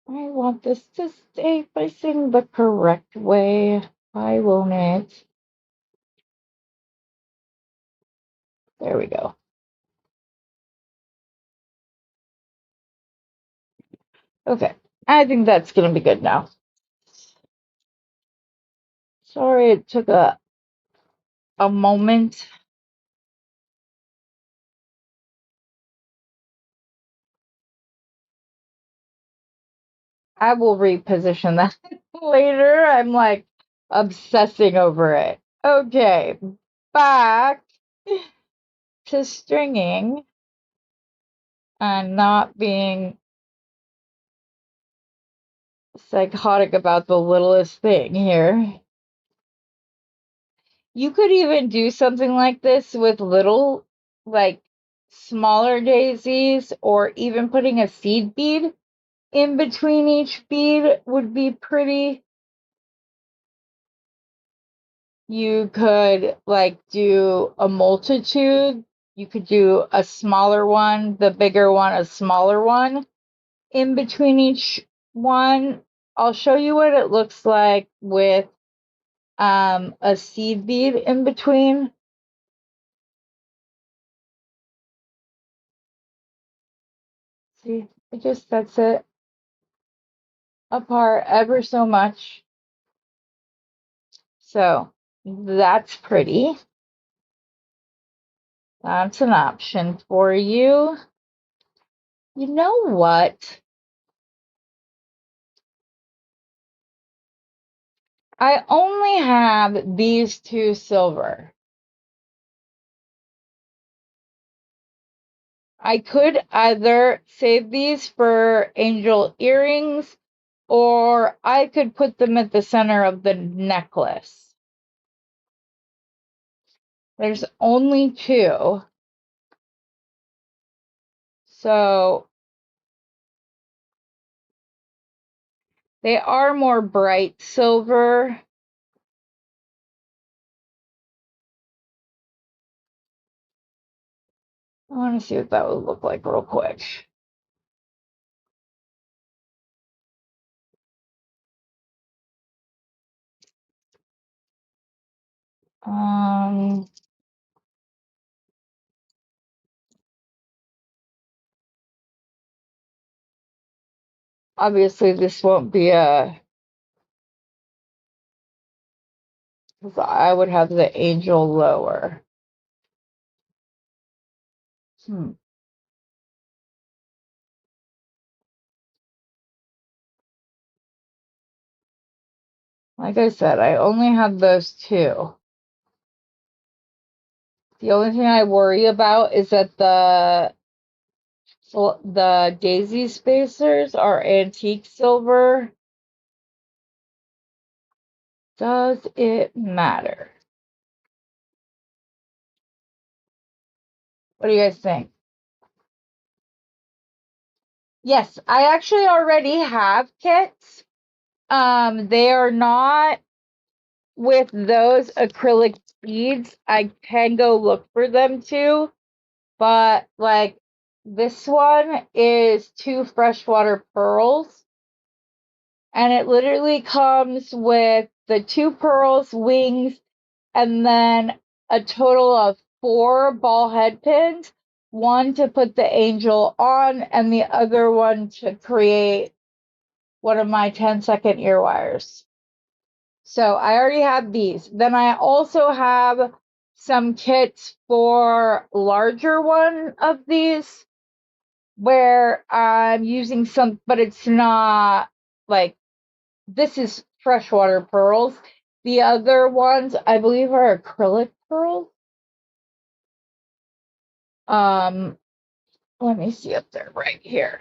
I want this to stay facing the correct way. Why won't it? There we go. Okay, I think that's going to be good now. Sorry it took a moment. I will reposition that later. I'm like obsessing over it. Okay, back to stringing and not being psychotic about the littlest thing here. You could even do something like this with little, like smaller daisies, or even putting a seed bead in between each bead would be pretty. You could like do a multitude. You could do a smaller one, the bigger one, a smaller one in between each one. I'll show you what it looks like with a seed bead in between. See, it just sets it apart ever so much. So that's pretty. That's an option for you. You know what? I only have these two silver. I could either save these for angel earrings, or I could put them at the center of the necklace. There's only two. So they are more bright silver. I want to see what that would look like real quick. Obviously this won't be a, because I would have the angel lower. Like I said, I only have those two. The only thing I worry about is that the daisy spacers are antique silver. Does it matter? What do you guys think? Yes, I actually already have kits. They are not with those acrylic beads. I can go look for them too, but like this one is 2 freshwater pearls, and it literally comes with the 2 pearls, wings, and then a total of 4 ball head pins, one to put the angel on and the other one to create one of my 10-second ear wires. So I already have these. Then I also have some kits for larger one of these where I'm using some, but it's not like, this is freshwater pearls. The other ones I believe are acrylic pearls. Let me see up there right here.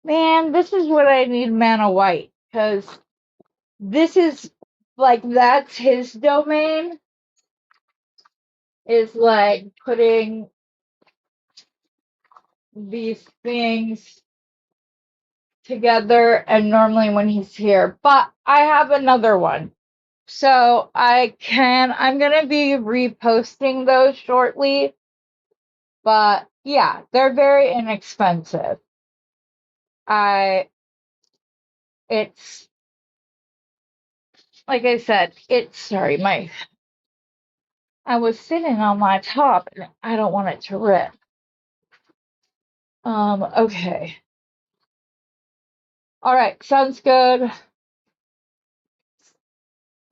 Man, this is what I need mana white, because this is like, that's his domain, is like putting these things together, and normally when he's here, but I have another one. So I'm gonna be reposting those shortly, but yeah, they're very inexpensive. It's like I said, sorry, I was sitting on my top and I don't want it to rip. Okay. All right, sounds good.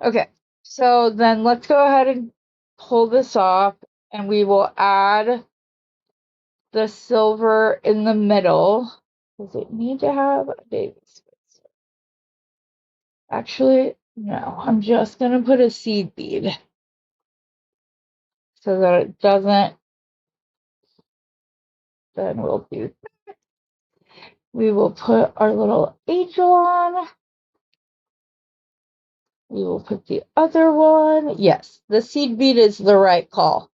Okay, so then let's go ahead and pull this off, and we will add the silver in the middle. Does it need to have a baby spacer? Actually, no, I'm just gonna put a seed bead so that it doesn't, then we'll do, we will put our little angel on. We will put the other one. Yes, the seed bead is the right call.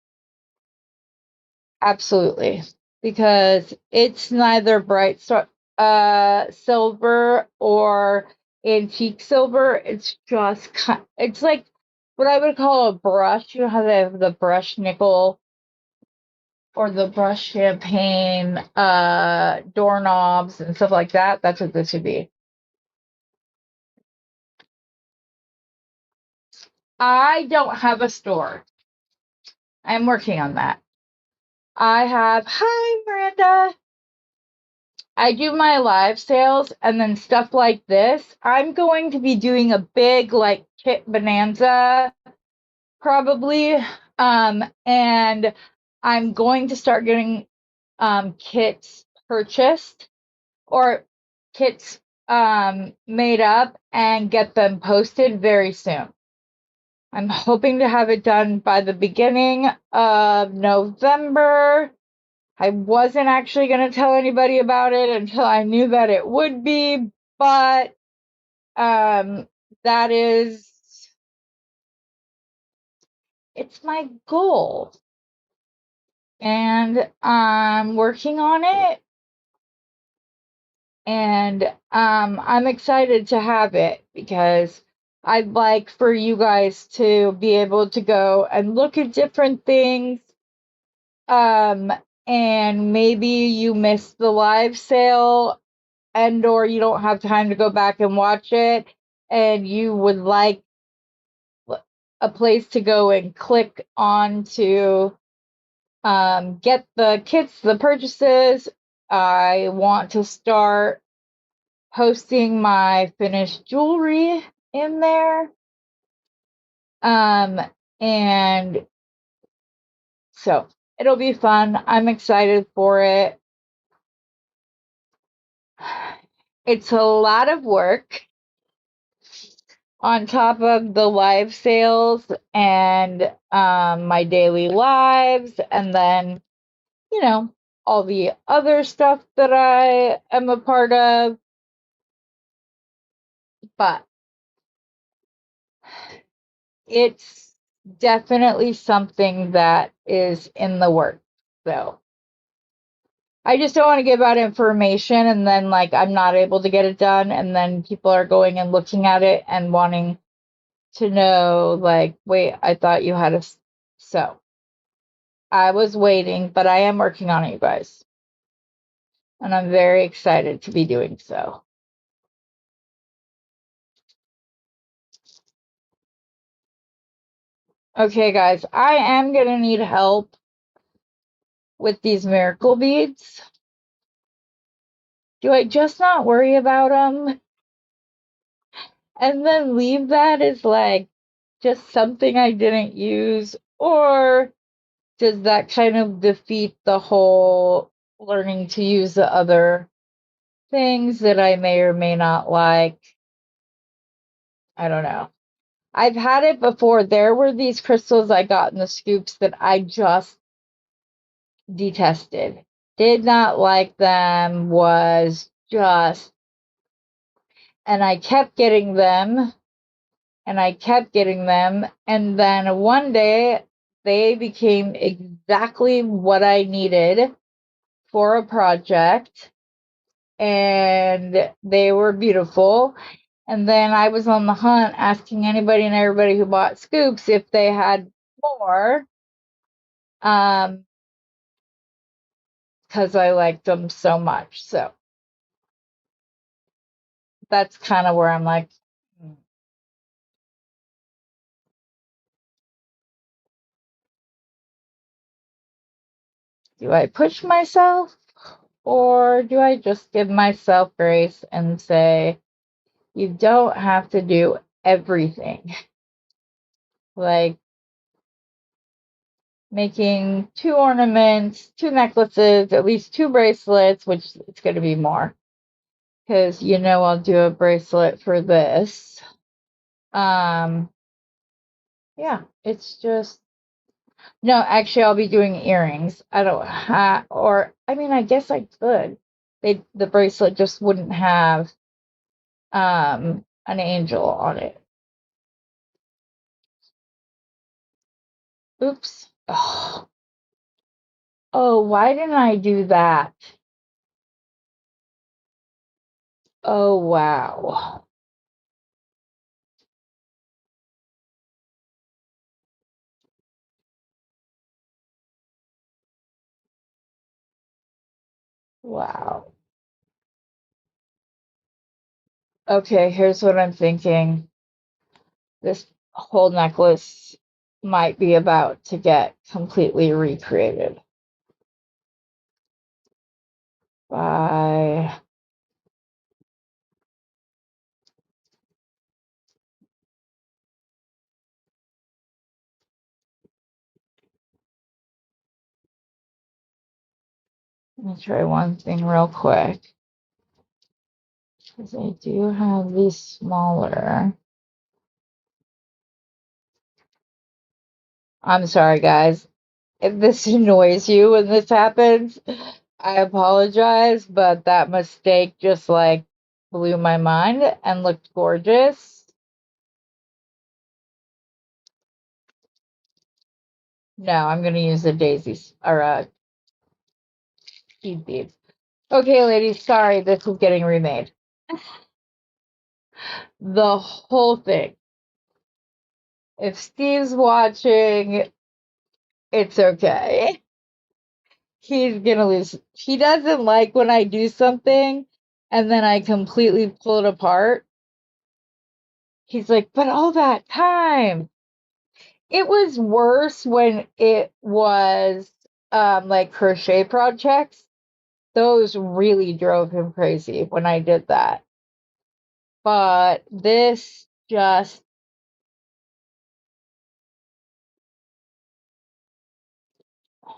Absolutely. Because it's neither bright silver or antique silver. It's just it's like what I would call a brush. You know how they have the brush nickel or the brush champagne doorknobs and stuff like that? That's what this would be. I don't have a store. I'm working on that. Hi, Miranda. I do my live sales and then stuff like this. I'm going to be doing a big like kit bonanza probably. And I'm going to start getting kits purchased or kits made up and get them posted very soon. I'm hoping to have it done by the beginning of November. I wasn't actually going to tell anybody about it until I knew that it would be, but that is, it's my goal. And I'm working on it. And I'm excited to have it because I'd like for you guys to be able to go and look at different things. And maybe you missed the live sale and or you don't have time to go back and watch it and you would like a place to go and click on to get the kits, the purchases. I want to start posting my finished jewelry in there. And so it'll be fun. I'm excited for it. It's a lot of work on top of the live sales and my daily lives, and then, you know, all the other stuff that I am a part of. But it's definitely something that is in the works. So I just don't want to give out information and then like I'm not able to get it done and then people are going and looking at it and wanting to know like, wait, I thought you had a so I was waiting, but I am working on it, you guys. And I'm very excited to be doing so. Okay, guys, I am going to need help with these miracle beads. Do I just not worry about them and then leave that as like just something I didn't use? Or does that kind of defeat the whole learning to use the other things that I may or may not like? I don't know. I've had it before. There were these crystals I got in the scoops that I just detested. Did not like them, was just, and I kept getting them, and I kept getting them, and then one day they became exactly what I needed for a project, and they were beautiful. And then I was on the hunt asking anybody and everybody who bought scoops if they had more, because I liked them so much. So that's kind of where I'm like, do I push myself or do I just give myself grace and say, you don't have to do everything? Like making 2 ornaments, 2 necklaces, at least 2 bracelets, which it's going to be more because you know I'll do a bracelet for this. Um, yeah, it's just no, actually I'll be doing earrings. I don't have, or I mean, I guess I could. The bracelet just wouldn't have an angel on it. Oops. Oh, oh, why didn't I do that? Oh, wow. Wow. Okay, here's what I'm thinking. This whole necklace might be about to get completely recreated by Let me try one thing real quick. Because I do have these smaller. I'm sorry, guys. If this annoys you when this happens, I apologize, but that mistake just like blew my mind and looked gorgeous. No, I'm going to use the daisies or seed beads. Okay, ladies, sorry, this is getting remade. The whole thing. If Steve's watching, it's okay. He's gonna lose. He doesn't like when I do something and then I completely pull it apart. He's like, but all that time. It was worse when it was like crochet projects. Those really drove him crazy when I did that. But this just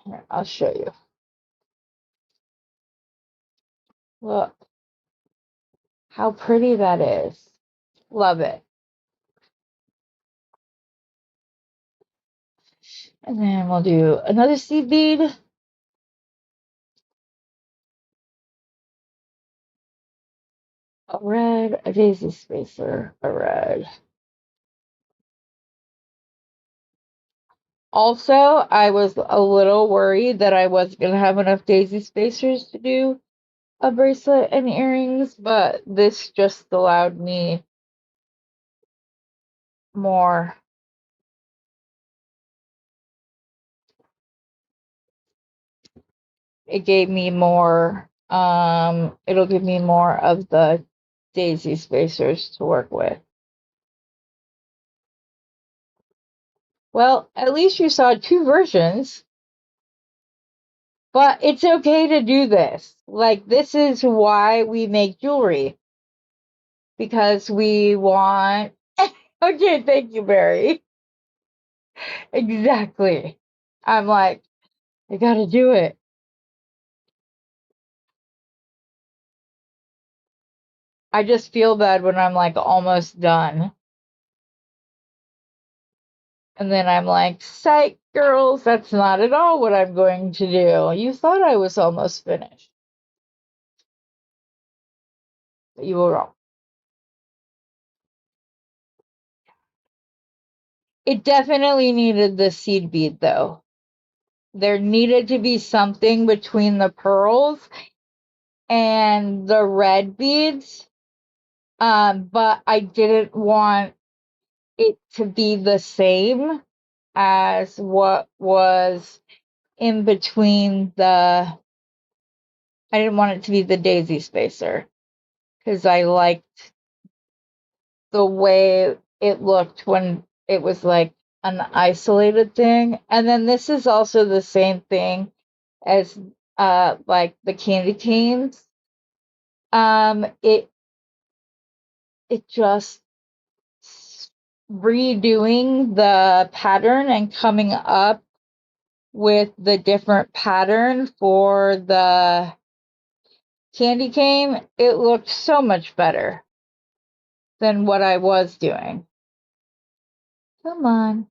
here, I'll show you. Look how pretty that is. Love it. And then we'll do another seed bead. A red, a daisy spacer, a red. Also, I was a little worried that I wasn't going to have enough daisy spacers to do a bracelet and earrings, but this just allowed me more. It gave me more, it'll give me more of the daisy spacers to work with. Well, at least you saw two versions, but it's okay to do this. Like, this is why we make jewelry. Because we want. Okay, thank you, Barry. Exactly. I'm like, I gotta do it. I just feel bad when I'm like almost done. And then I'm like, psych, girls, that's not at all what I'm going to do. You thought I was almost finished. But you were wrong. It definitely needed the seed bead, though. There needed to be something between the pearls and the red beads. But I didn't want it to be the same as what was in between the. I didn't want it to be the daisy spacer because I liked the way it looked when it was like an isolated thing. And then this is also the same thing as like the candy canes. It just redoing the pattern and coming up with the different pattern for the candy cane, it looked so much better than what I was doing. Come on.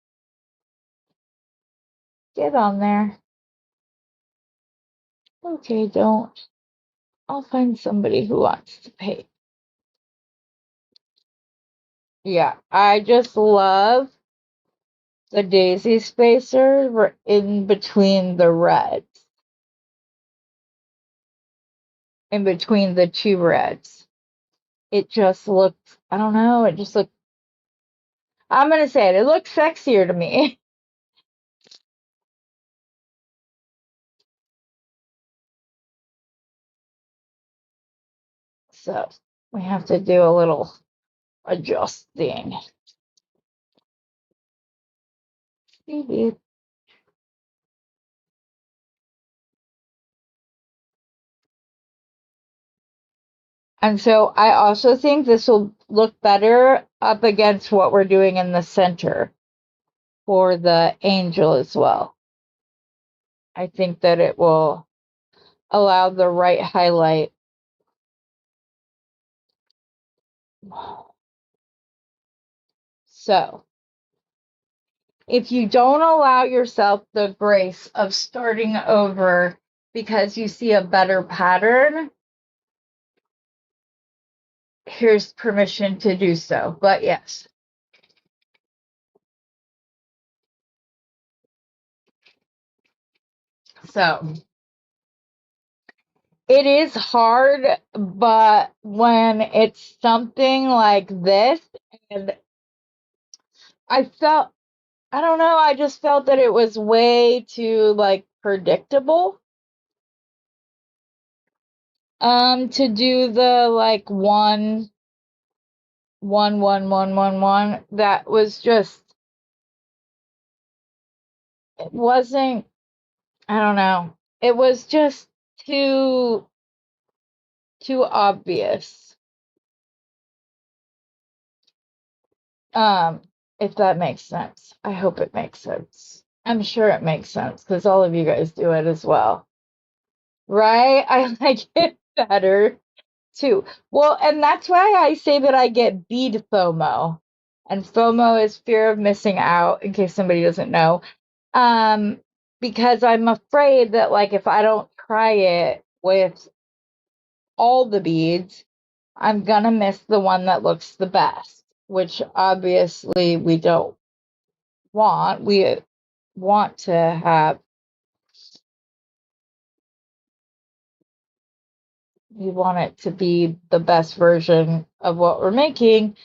Get on there. Okay, don't. I'll find somebody who wants to pay. Yeah, I just love the daisy spacer in between the reds. In between the two reds. It just looked, I don't know, it just looked, I'm going to say it looks sexier to me. So we have to do a little adjusting. Maybe. And so I also think this will look better up against what we're doing in the center for the angel as well. I think that it will allow the right highlight. So, if you don't allow yourself the grace of starting over because you see a better pattern, here's permission to do so. But yes. So, it is hard, but when it's something like this, and I don't know, I just felt that it was way too like predictable. To do the like one, one, one, one, one, one, that was just, it wasn't, I don't know, it was just too obvious. If that makes sense. I hope it makes sense. I'm sure it makes sense because all of you guys do it as well. Right? I like it better too. Well, and that's why I say that I get bead FOMO. And FOMO is fear of missing out, in case somebody doesn't know. Um, because I'm afraid that like if I don't try it with all the beads, I'm gonna miss the one that looks the best, which obviously we don't want. We want to have, we want it to be the best version of what we're making,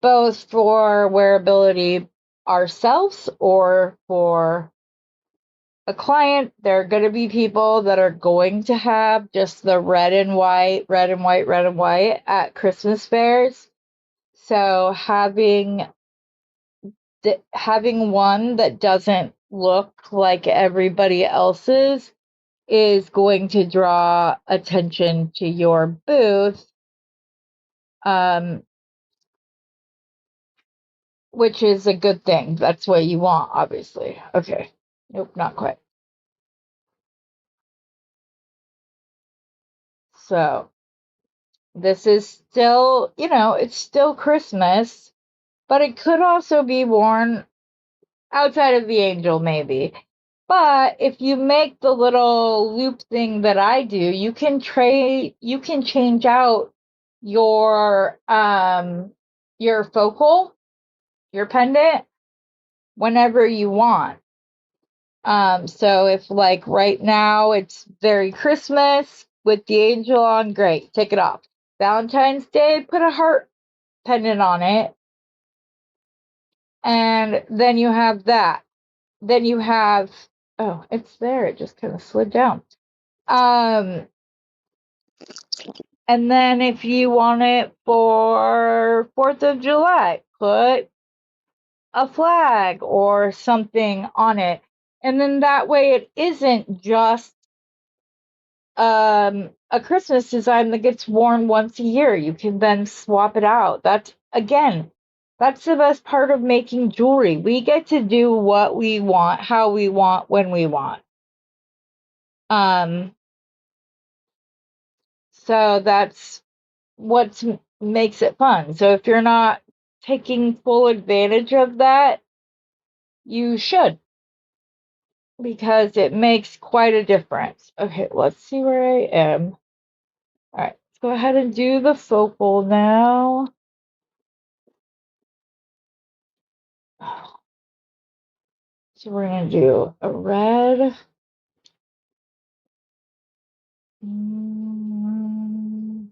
both for wearability ourselves or for a client. There are going to be people that are going to have just the red and white, red and white, red and white at Christmas fairs. So having one that doesn't look like everybody else's is going to draw attention to your booth, which is a good thing. That's what you want, obviously. Okay. Nope, not quite. So this is still, it's still Christmas, but it could also be worn outside of the angel, maybe. But if you make the little loop thing that I do, you can change out your focal, your pendant, whenever you want. So if like right now it's very Christmas with the angel on, great, take it off. Valentine's Day, put a heart pendant on it. And then you have that. Then you have, oh, it's there. It just kind of slid down. And then if you want it for 4th of July, put a flag or something on it. And then that way it isn't just a Christmas design that gets worn once a year. You can then swap it out. That's the best part of making jewelry. We get to do what we want, how we want, when we want. So that's what makes it fun. So if you're not taking full advantage of that, you should, because it makes quite a difference. Okay, let's see where I am. All right, let's go ahead and do the focal now. So we're going to do a red. I'm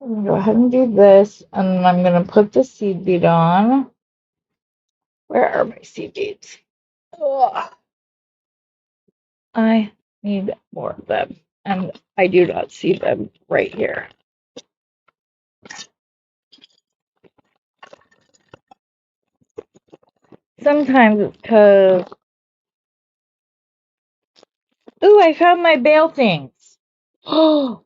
going to go ahead and do this, and I'm going to put the seed bead on. Where are my seed beads? Ugh. I need more of them, and I do not see them right here. Sometimes it's because... Ooh, I found my bail things. Oh,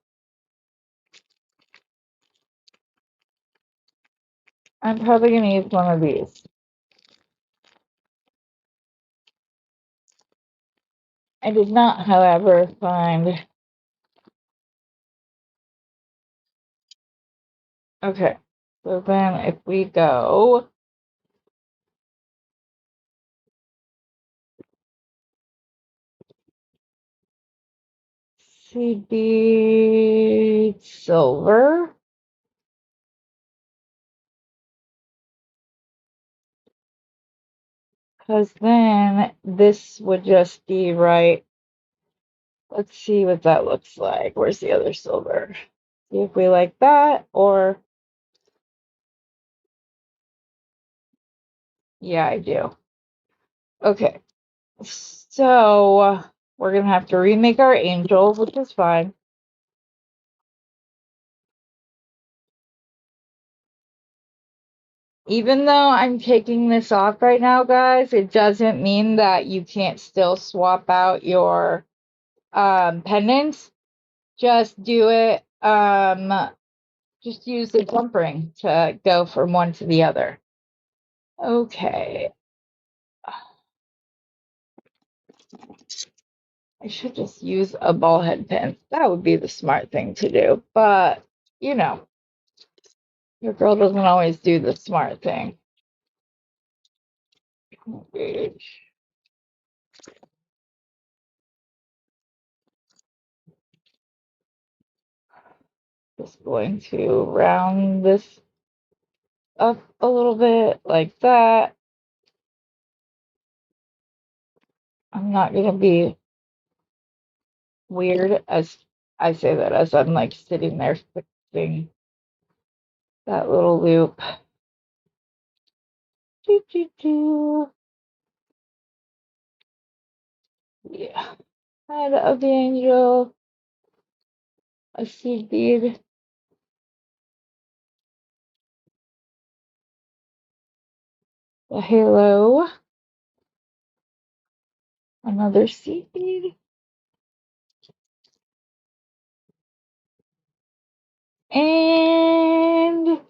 I'm probably going to use one of these. I did not, however, find. Okay, so then if we go CB silver, because then this would just be right. Let's see what that looks like. Where's the other silver? See if we like that, or yeah, I do. Okay, so we're gonna have to remake our angel, which is fine. Even though I'm taking this off right now, guys, it doesn't mean that you can't still swap out your pendants. Just do it. Just use the jump ring to go from one to the other. Okay. I should just use a ball head pin. That would be the smart thing to do. But, you know, your girl doesn't always do the smart thing. Just going to round this up a little bit like that. I'm not going to be weird as I say that as I'm like sitting there fixing that little loop. Doo, doo, doo. Yeah. Head of the angel, a seed bead, the halo, another seed bead, and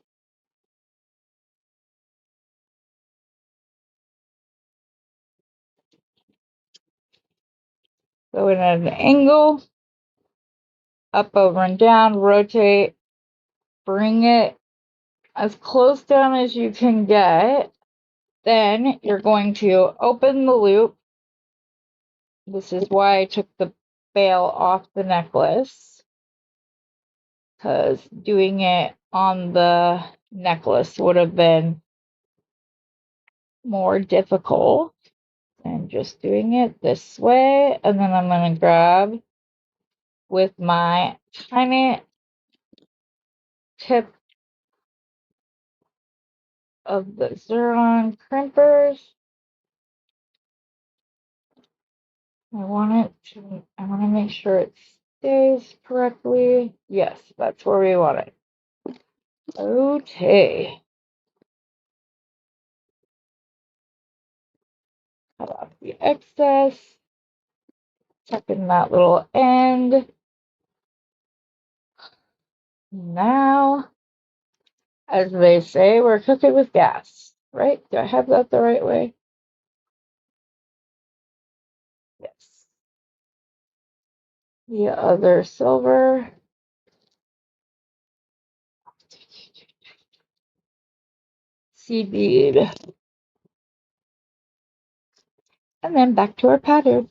go in at an angle, up, over, and down, rotate, bring it as close down as you can get. Then you're going to open the loop. This is why I took the bail off the necklace, because doing it on the necklace would have been more difficult. And just doing it this way, and then I'm going to grab with my tiny tip of the Xeron crimpers. I want to make sure it stays correctly. Yes, that's where we want it. Okay. Cut off the excess. Tuck in that little end. Now, as they say, we're cooking with gas, right? Do I have that the right way? Yes. The other silver. Seed bead. And then back to our pattern.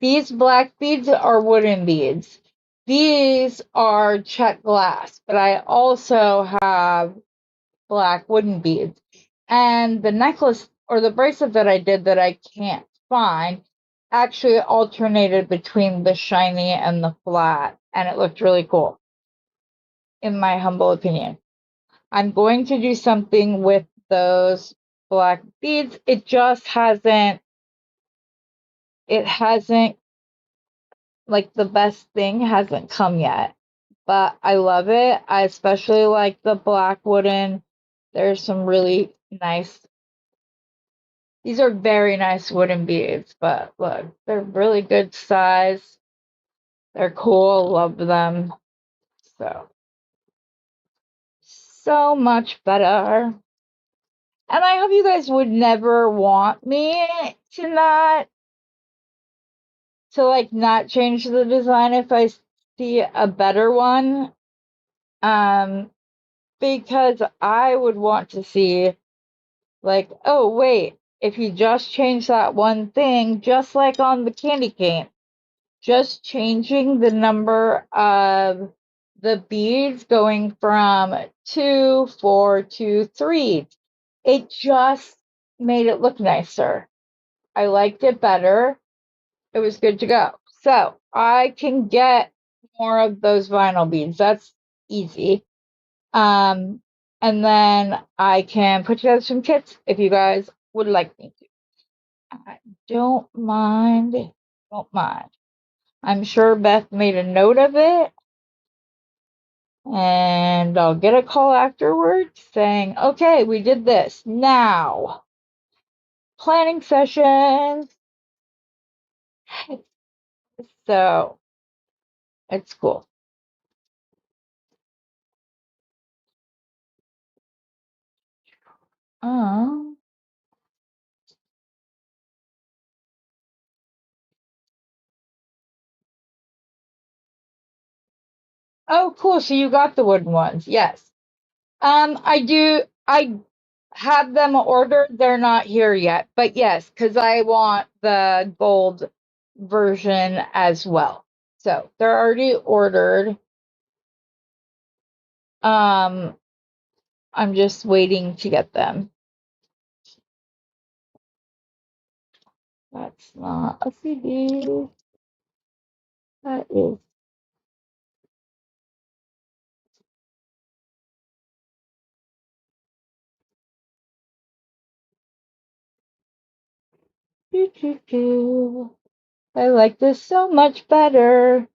These black beads are wooden beads. These are check glass, but I also have black wooden beads. And the necklace or the bracelet that I did that I can't find actually alternated between the shiny and the flat, and it looked really cool, in my humble opinion. I'm going to do something with those black beads. It hasn't, like, the best thing hasn't come yet, but I love it. I especially like the black wooden. There's some really nice, these are very nice wooden beads, but look, they're really good size. They're cool, love them. So much better. And I hope you guys would never want me to like not change the design if I see a better one. Because I would want to see like, oh wait, if you just change that one thing, just like on the candy cane, just changing the number of the beads going from 2, 4 to 3, it just made it look nicer. I liked it better. It was good to go. So I can get more of those vinyl beads. That's easy. And then I can put together some kits if you guys would like me to. I don't mind. Don't mind. I'm sure Beth made a note of it. And I'll get a call afterwards saying, okay, we did this. Now, planning sessions. So it's cool. Um, oh, cool. So you got the wooden ones. Yes. I have them ordered. They're not here yet. But yes, because I want the gold version as well. So they're already ordered. I'm just waiting to get them. That's not a CD. That is. I like this so much better.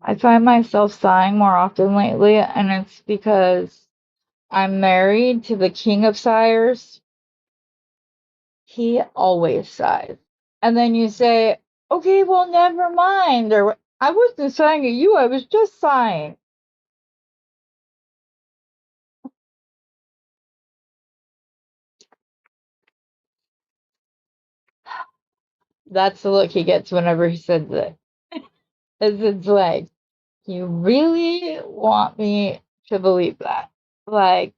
I find myself sighing more often lately, and it's because I'm married to the king of sighers. He always sighs. And then you say, okay, well, never mind. Or I wasn't sighing at you, I was just sighing. That's the look he gets whenever he says it. It's like, you really want me to believe that? Like,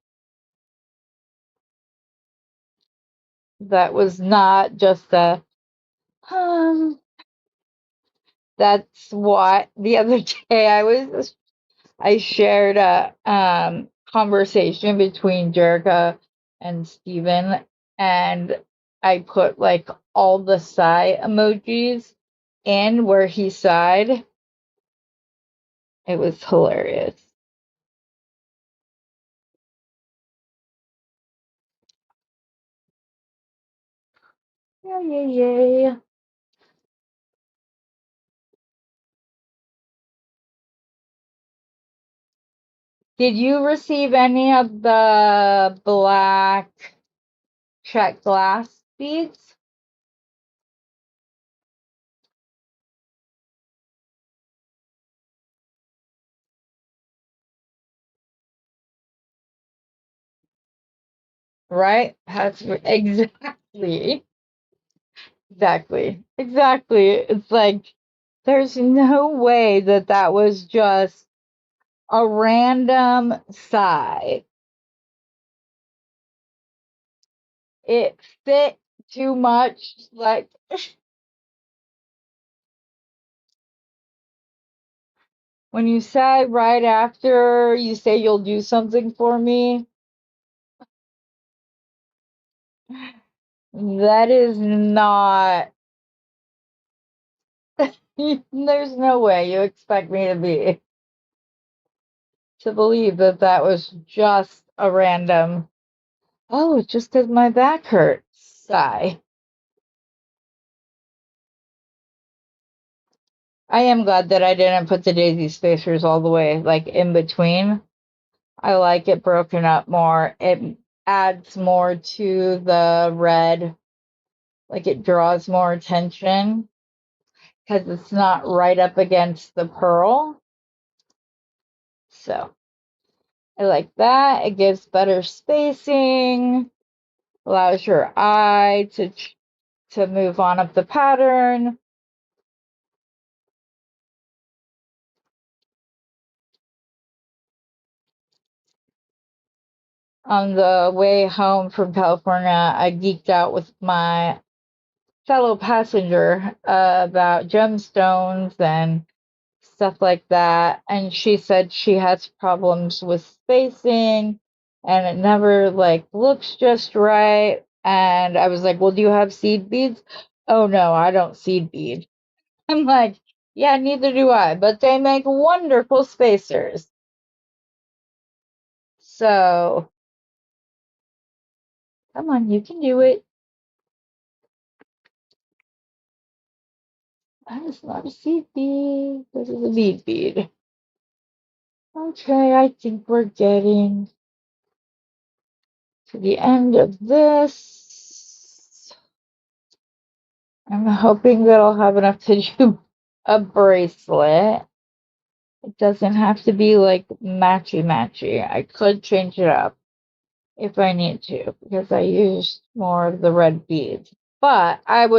that was not just a, um, that's what the other day I shared a conversation between Jerica and Steven, and I put like all the sigh emojis in where he sighed. It was hilarious. Yeah, yeah, yeah. Did you receive any of the black check glass beads? Right? That's exactly. Exactly. It's like there's no way that that was just a random sigh. It fit too much. Like when you sigh right after you say you'll do something for me, that is not. There's no way you expect me to believe that that was just a random. Oh, it's just because my back hurts. Sigh. I am glad that I didn't put the daisy spacers all the way like in between. I like it broken up more. It adds more to the red, like it draws more attention because it's not right up against the pearl. So I like that. It gives better spacing, allows your eye to move on up the pattern. On the way home from California, I geeked out with my fellow passenger about gemstones and stuff like that. And she said she has problems with spacing and it never like looks just right. And I was like, well, do you have seed beads? Oh no, I don't seed bead. I'm like, yeah, neither do I, but they make wonderful spacers. So come on, you can do it. That is not a seed bead. This is a bead bead. Okay, I think we're getting to the end of this. I'm hoping that I'll have enough to do a bracelet. It doesn't have to be like matchy-matchy. I could change it up if I need to because I used more of the red beads. But I'm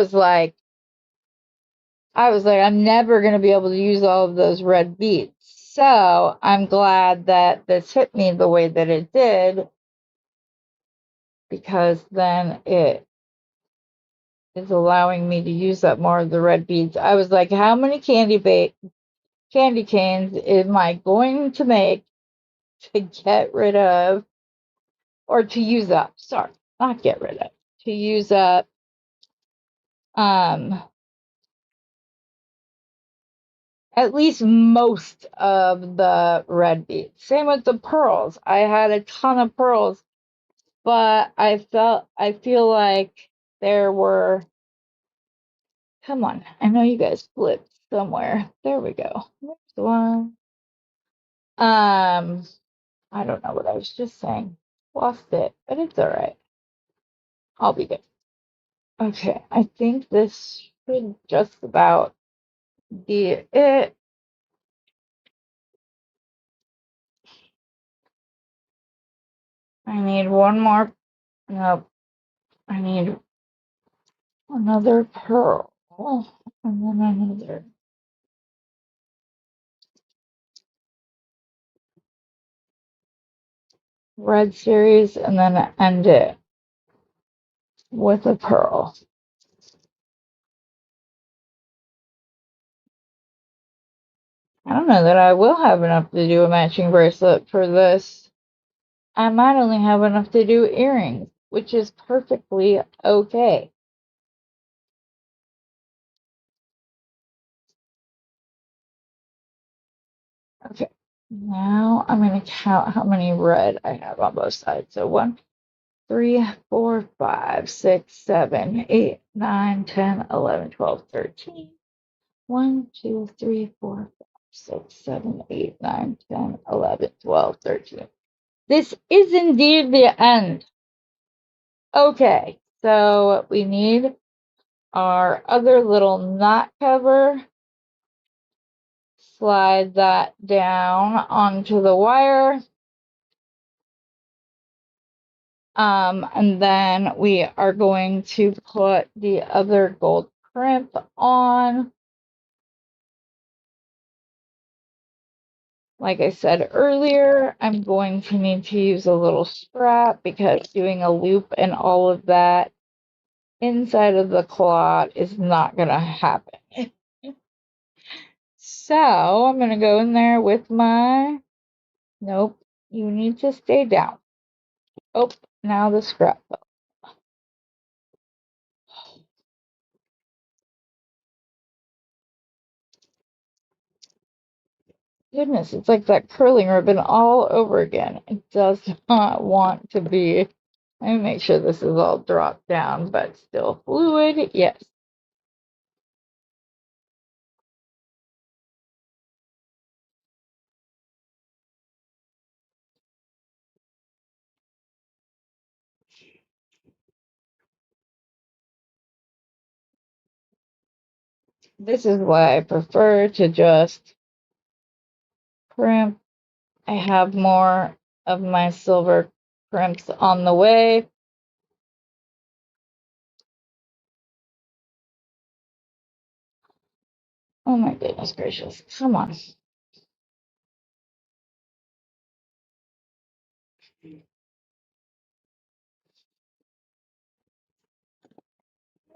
never going to be able to use all of those red beads. So I'm glad that this hit me the way that it did because then it is allowing me to use up more of the red beads. I was like, how many candy canes am I going to make to get rid of or to use up? Sorry, not get rid of, to use up at least most of the red beads. Same with the pearls. I had a ton of pearls, but I feel like there were, come on, I know you guys flipped somewhere. There we go. There's one. I don't know what I was just saying. Lost it, but it's all right. I'll be good. Okay, I think this should just about be it. I need one more. Nope. I need another pearl. And then another red series, and then end it with a pearl. I don't know that I will have enough to do a matching bracelet for this. I might only have enough to do earrings, which is perfectly okay. Okay, now I'm going to count how many red I have on both sides. So 1, 3, 4, 5, 6, 7, 8, 9, 10, 11, 12, 13. 1, 2, 3, 4, 5, 6, 7, 8, 9, 10, 11, 12, 13. This is indeed the end. Okay, so we need our other little knot cover. Slide that down onto the wire. And then we are going to put the other gold crimp on. Like I said earlier, I'm going to need to use a little scrap because doing a loop and all of that inside of the clot is not going to happen. So I'm going to go in there with my, nope, you need to stay down. Oh, now the scrap. Goodness, it's like that curling ribbon all over again. It does not want to be. Let me make sure this is all dropped down, but still fluid. Yes. This is why I prefer to just crimp. I have more of my silver crimps on the way. Oh my goodness gracious. Come on.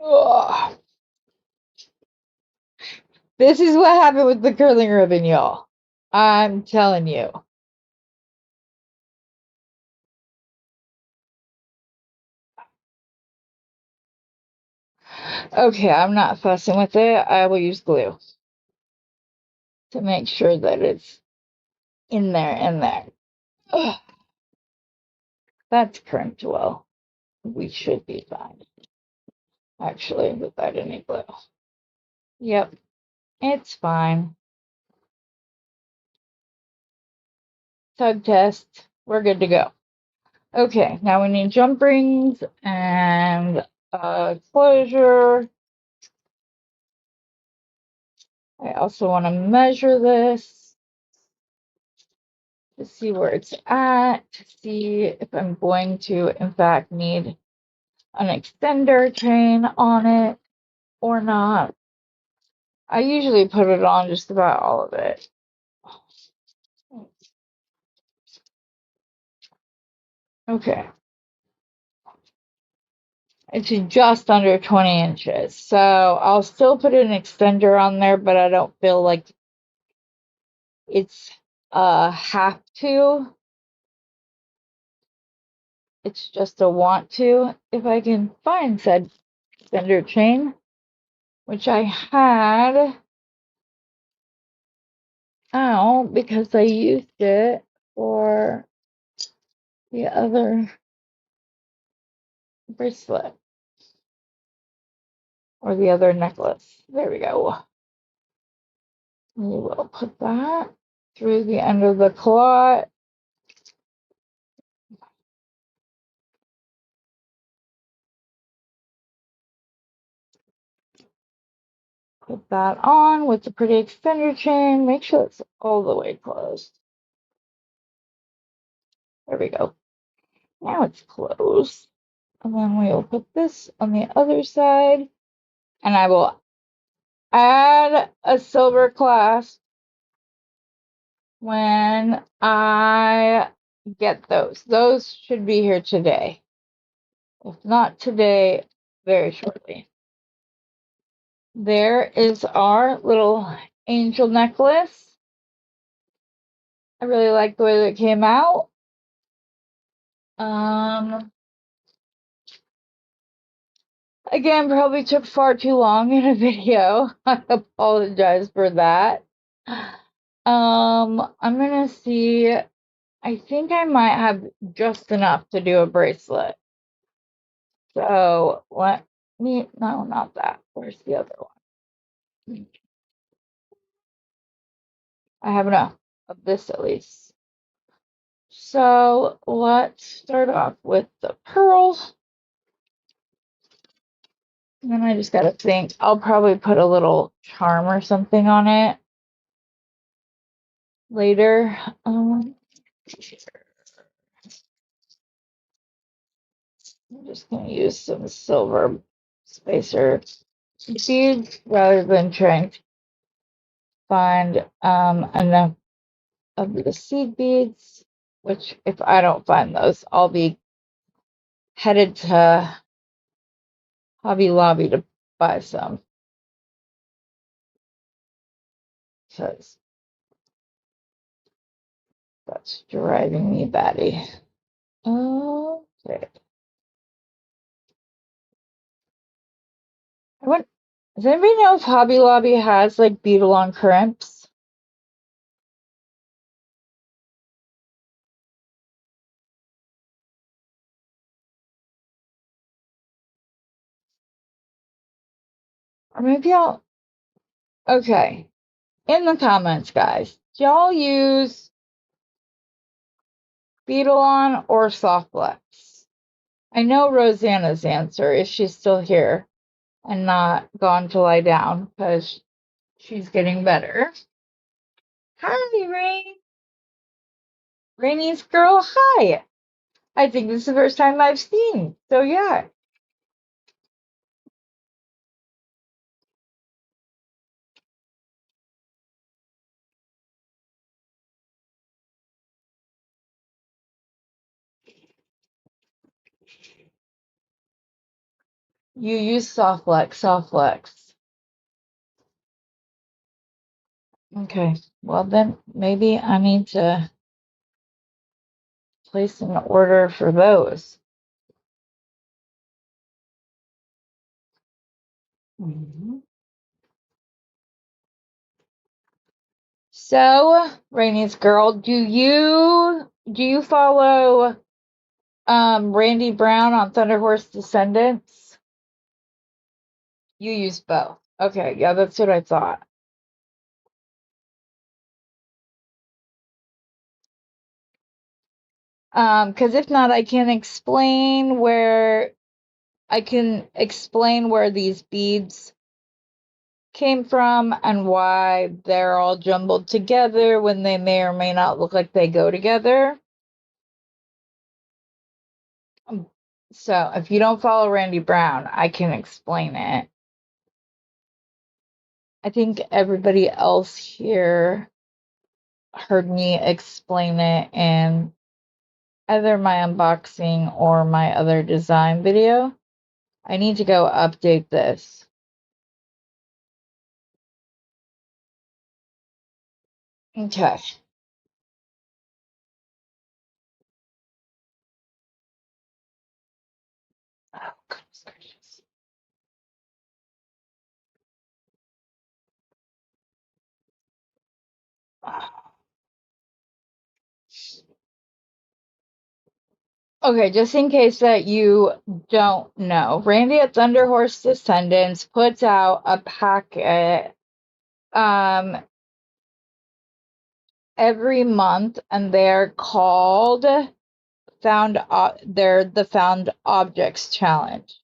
Ugh. This is what happened with the curling ribbon, y'all. I'm telling you. Okay, I'm not fussing with it. I will use glue to make sure that it's in there. Ugh. That's crimped well. We should be fine. Actually, without any glue. Yep, it's fine. Tug test. We're good to go. Okay, now we need jump rings and closure. I also want to measure this to see where it's at, to see if I'm going to, in fact, need an extender chain on it or not. I usually put it on just about all of it. Okay. It's just under 20 inches. So I'll still put an extender on there, but I don't feel like it's have to. It's just a want to. If I can find said extender chain, which I had out because I used it for the other bracelet or the other necklace. There we go. We will put that through the end of the clot. Put that on with the pretty extender chain. Make sure it's all the way closed. There we go. Now it's closed. And then we will put this on the other side. And I will add a silver clasp when I get those. Those should be here today. If not today, very shortly. There is our little angel necklace. I really like the way that it came out. Again, probably took far too long in a video. I apologize for that. I'm gonna see. I think I might have just enough to do a bracelet. So let me, no, not that. Where's the other one? I have enough of this at least. So let's start off with the pearl. And then I just gotta think. I'll probably put a little charm or something on it later. I'm just gonna use some silver spacer beads rather than trying to find enough of the seed beads, which if I don't find those, I'll be headed to Hobby Lobby to buy some. Because that's driving me batty. Okay. Does anybody know if Hobby Lobby has like bead-along crimps? Or maybe I'll. Okay. In the comments, guys, do y'all use bead-along or softflex? I know Rosanna's answer is she's still here and not gone to lie down because She's getting better. Hi, Rain. Rainy's girl, hi. I think this is the first time I've seen. So yeah. You use soft flex. Okay. Well then maybe I need to place an order for those. Mhm. So, Rainy's girl, do you follow Randy Brown on Thunder Horse Descendants? You use both. Okay, yeah, that's what I thought. Because if not, I can explain where these beads came from and why they're all jumbled together when they may or may not look like they go together. So if you don't follow Randy Brown, I can explain it. I think everybody else here heard me explain it in either my unboxing or my other design video. I need to go update this. Okay. Oh, goodness gracious. Okay, just in case that you don't know, Randy at Thunder Horse Descendants puts out a packet every month, and they're called they're the Found Objects Challenge.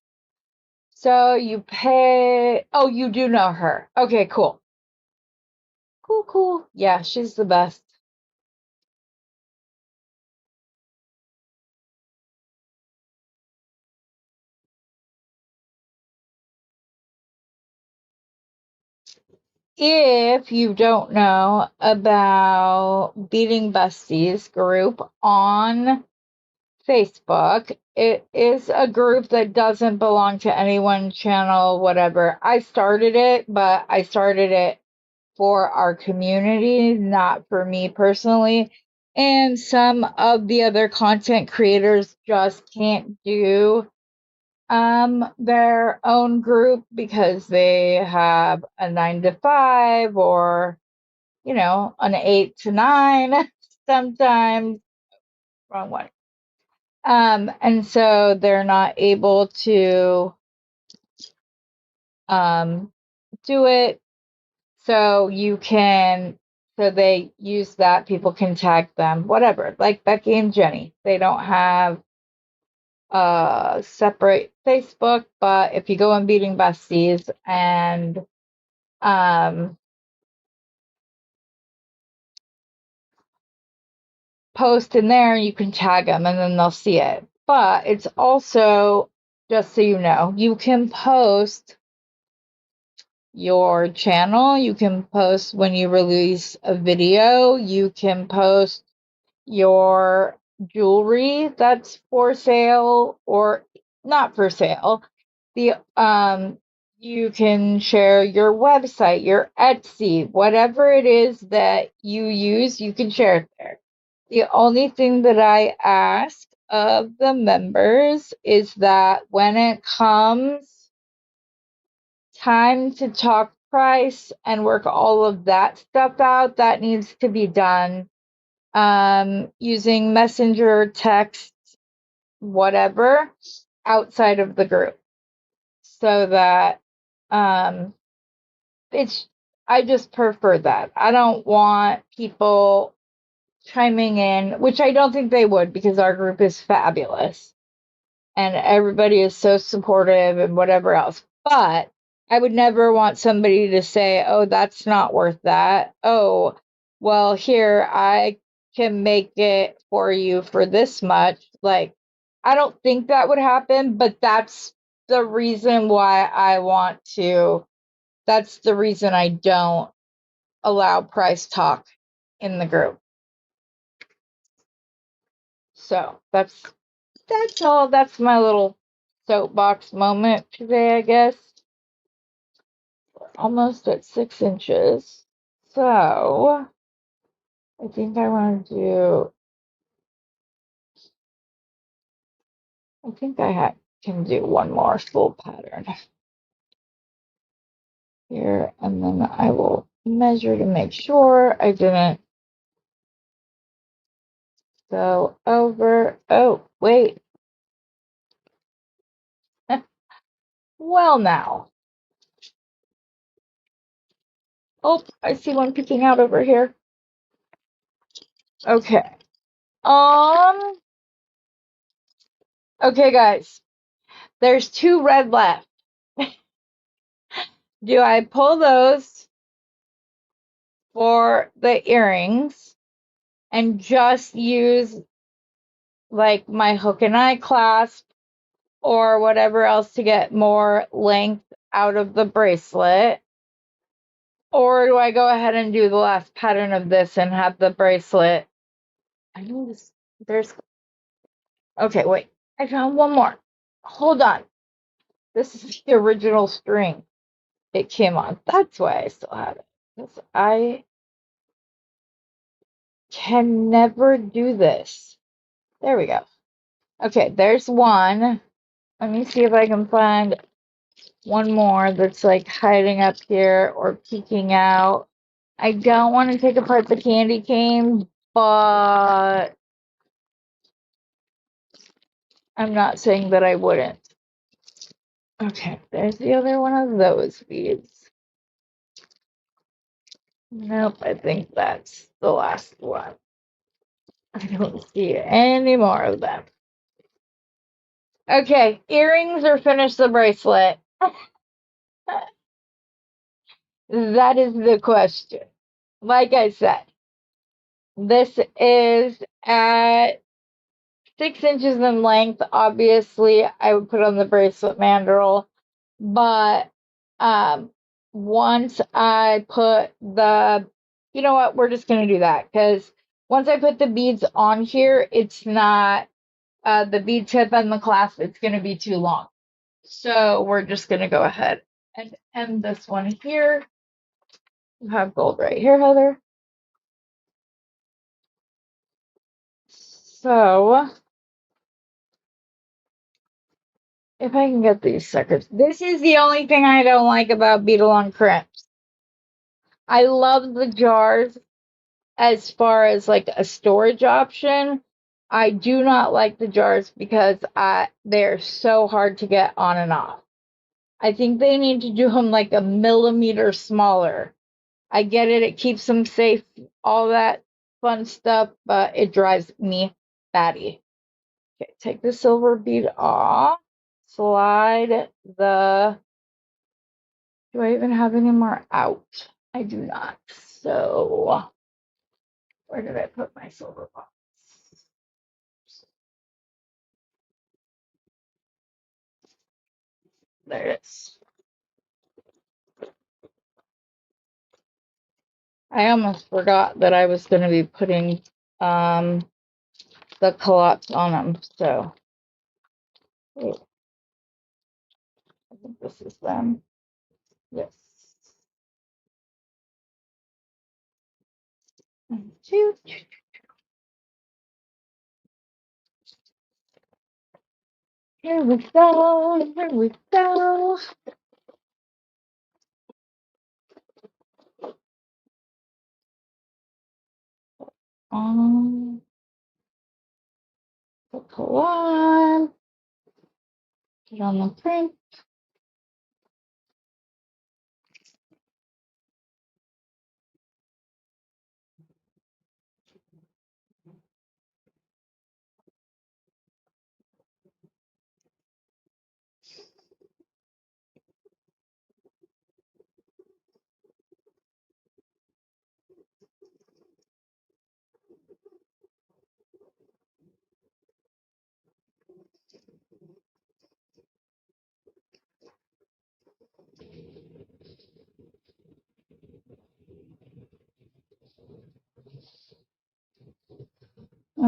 So you pay. Oh, you do know her. Okay, cool. Cool. Yeah, she's the best. If you don't know about Beating Besties group on Facebook, it is a group that doesn't belong to any one channel, whatever. I started it, but I started it for our community, not for me personally. And some of the other content creators just can't do their own group because they have a 9 to 5 or an 8 to 9 sometimes. Wrong one. And so they're not able to do it. So they use that. People can tag them, whatever. Like Becky and Jenny, they don't have a separate Facebook, but if you go on Beating Besties and post in there, you can tag them and then they'll see it. But it's also, just so you know, you can post your channel, you can post when you release a video, you can post your jewelry that's for sale or not for sale. The You can share your website, your Etsy, whatever it is that you use, you can share it there. The only thing that I ask of the members is that when it comes time to talk price and work all of that stuff out, that needs to be done using messenger, text, whatever, outside of the group. So that it's I just prefer that. I don't want people chiming in, which I don't think they would because our group is fabulous and everybody is so supportive and whatever else. But I would never want somebody to say, oh, that's not worth that. Oh, well, here, I can make it for you for this much. Like, I don't think that would happen, but that's the reason why that's the reason I don't allow price talk in the group. So that's all. That's my little soapbox moment today, I guess. Almost at 6 inches. So I think I want to do, I think can do one more full pattern here, and then I will measure to make sure I didn't go over. Oh, wait. Well, now. Oh, I see one peeking out over here. Okay. Um, okay, guys. There's 2 red left. Do I pull those for the earrings and just use like my hook and eye clasp or whatever else to get more length out of the bracelet? Or do I go ahead and do the last pattern of this and have the bracelet? I know this, okay, wait. I found one more. Hold on. This is the original string it came on. That's why I still have it. Because I can never do this. There we go. Okay, there's one. Let me see if I can find one more that's like hiding up here or peeking out. I don't want to take apart the candy cane, but I'm not saying that I wouldn't. Okay, there's the other one of those beads. Nope, I think that's the last one. I don't see any more of them. Okay, earrings or finish the bracelet? That is the question. Like I said, this is at 6 inches in length. Obviously, I would put on the bracelet mandrel, but once I put you know what, we're just gonna do that because once I put the beads on here, it's not the bead tip and the clasp, it's gonna be too long. So we're just gonna go ahead and end this one here. You have gold right here, Heather. So if I can get these suckers. This is the only thing I don't like about bead along crimps. I love the jars as far as like a storage option. I do not like the jars because they're so hard to get on and off. I think they need to do them like a millimeter smaller. I get it, it keeps them safe, all that fun stuff, but it drives me batty. Okay, take the silver bead off, slide the, do I even have any more out? I do not. So, where did I put my silver box? There it is. I almost forgot that I was going to be putting the culottes on them. So, wait, I think this is them. Yes. 1, 2. Here we go. Here we go. The collage. Get on the print.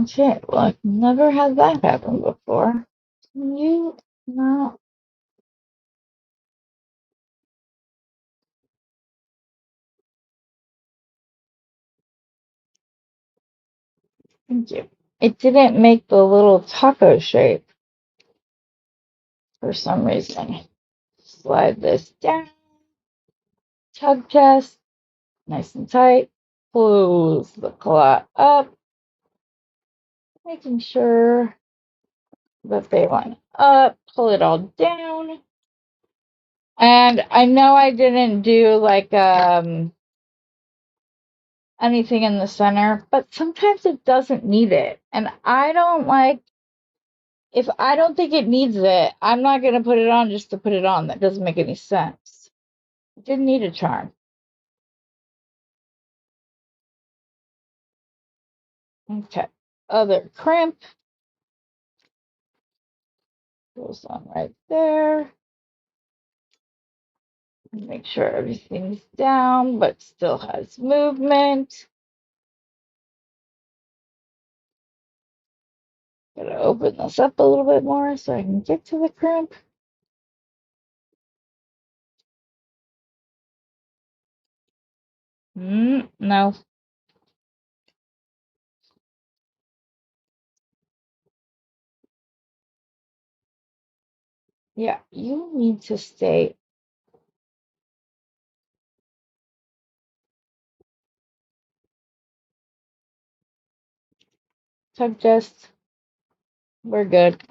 Okay, well, I've never had that happen before. Can you no? Thank you. It didn't make the little taco shape for some reason. Slide this down. Tug test. Nice and tight. Close the claw up. Making sure that they line up. Pull it all down. And I know I didn't do like anything in the center, but sometimes it doesn't need it. And I don't like, if I don't think it needs it, I'm not going to put it on just to put it on. That doesn't make any sense. It didn't need a charm. Okay. Other crimp goes on right there. Make sure everything's down, but still has movement. Gotta open this up a little bit more so I can get to the crimp. No. Yeah, you need to stay. Tug just. We're good.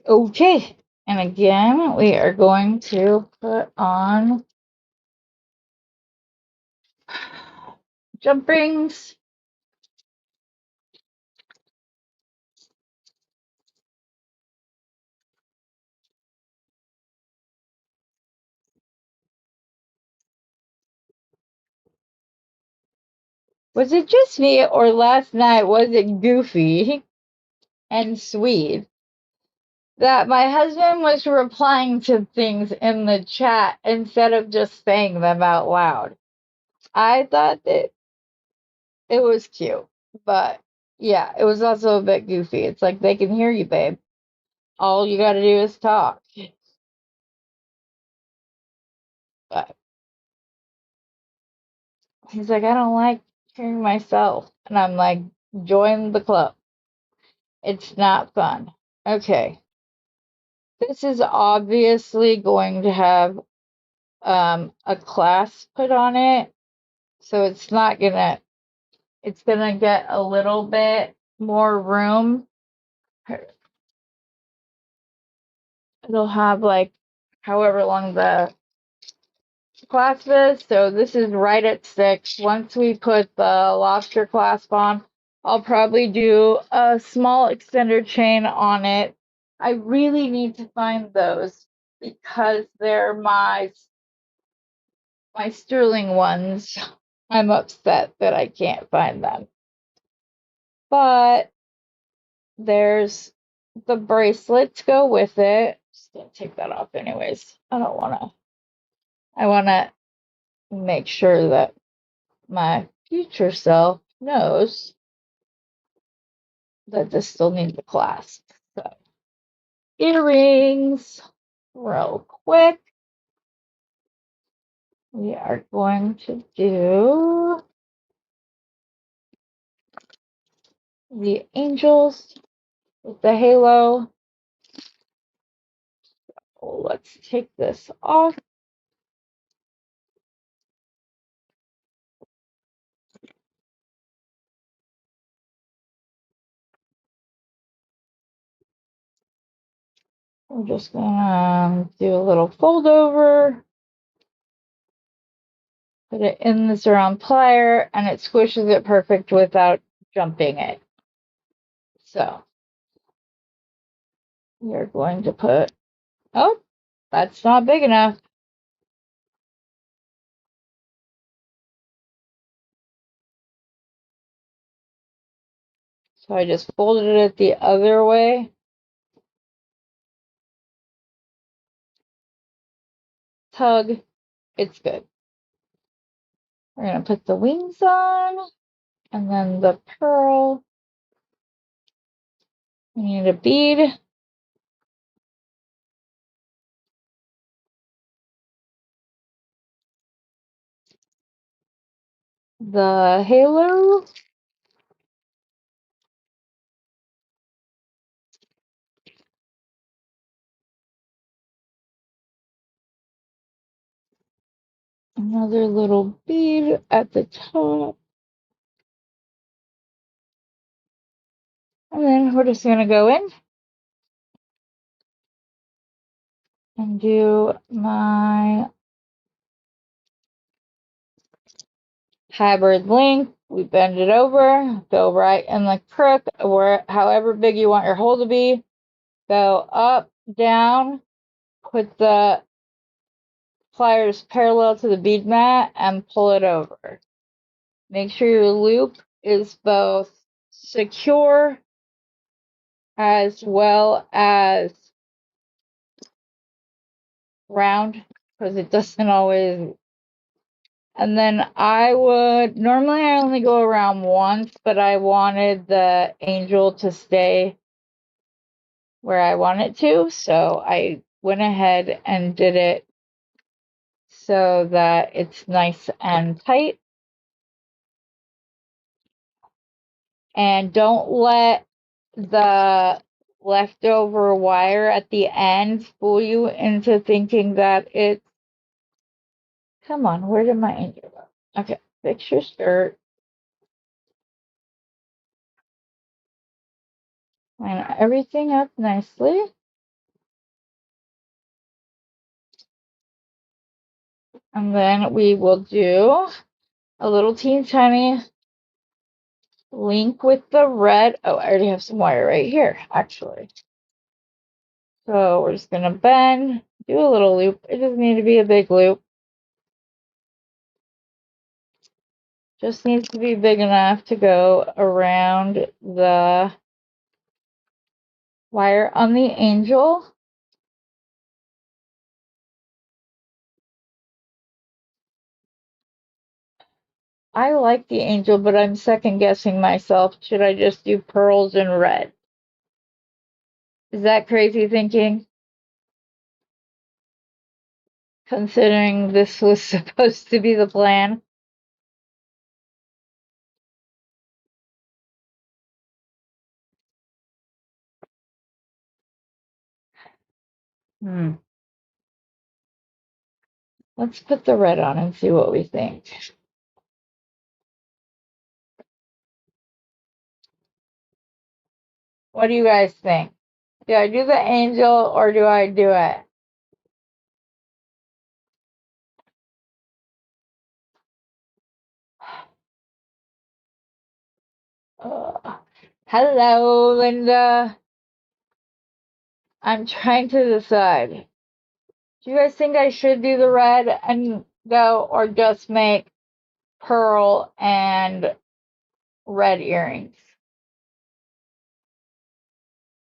Okay. And again, we are going to put on jump rings. Was it just me, or last night was it goofy and sweet that my husband was replying to things in the chat instead of just saying them out loud? I thought that it was cute, but yeah, it was also a bit goofy. It's like they can hear you, babe. All you got to do is talk. But he's like, I don't like hearing myself. And I'm like, join the club. It's not fun. Okay. This is obviously going to have a clasp put on it. So it's not gonna, it's gonna get a little bit more room. It'll have like however long the clasp is. So this is right at 6. Once we put the lobster clasp on, I'll probably do a small extender chain on it. I really need to find those because they're my sterling ones. I'm upset that I can't find them. But there's the bracelets go with it. Just gonna take that off anyways. I wanna make sure that my future self knows that this still needs a clasp. So earrings, real quick. We are going to do the angels with the halo. Oh, let's take this off. I'm just gonna do a little fold over, put it in the surround plier, and it squishes it perfect without jumping it. So we're going to put, oh, that's not big enough. So I just folded it the other way. Tug, it's good. We're going to put the wings on, and then the pearl. We need a bead. The halo. Another little bead at the top. And then we're just going to go in and do my hybrid link. We bend it over, go right in the crook, or however big you want your hole to be. Go up, down, put the pliers parallel to the bead mat and pull it over. Make sure your loop is both secure as well as round, because it doesn't always. And then I would, normally I only go around once, but I wanted the angel to stay where I want it to, so I went ahead and did it so that it's nice and tight. And don't let the leftover wire at the end fool you into thinking that it's. Come on, where did my angel go? Okay, fix your skirt. Line everything up nicely. And then we will do a little teeny tiny link with the red. Oh, I already have some wire right here, actually. So we're just gonna bend, do a little loop. It doesn't need to be a big loop. Just needs to be big enough to go around the wire on the angel. I like the angel, but I'm second guessing myself. Should I just do pearls and red? Is that crazy thinking? Considering this was supposed to be the plan. Let's put the red on and see what we think. What do you guys think? Do I do the angel or do I do it? Hello, Linda. I'm trying to decide. Do you guys think I should do the red and go, or just make pearl and red earrings?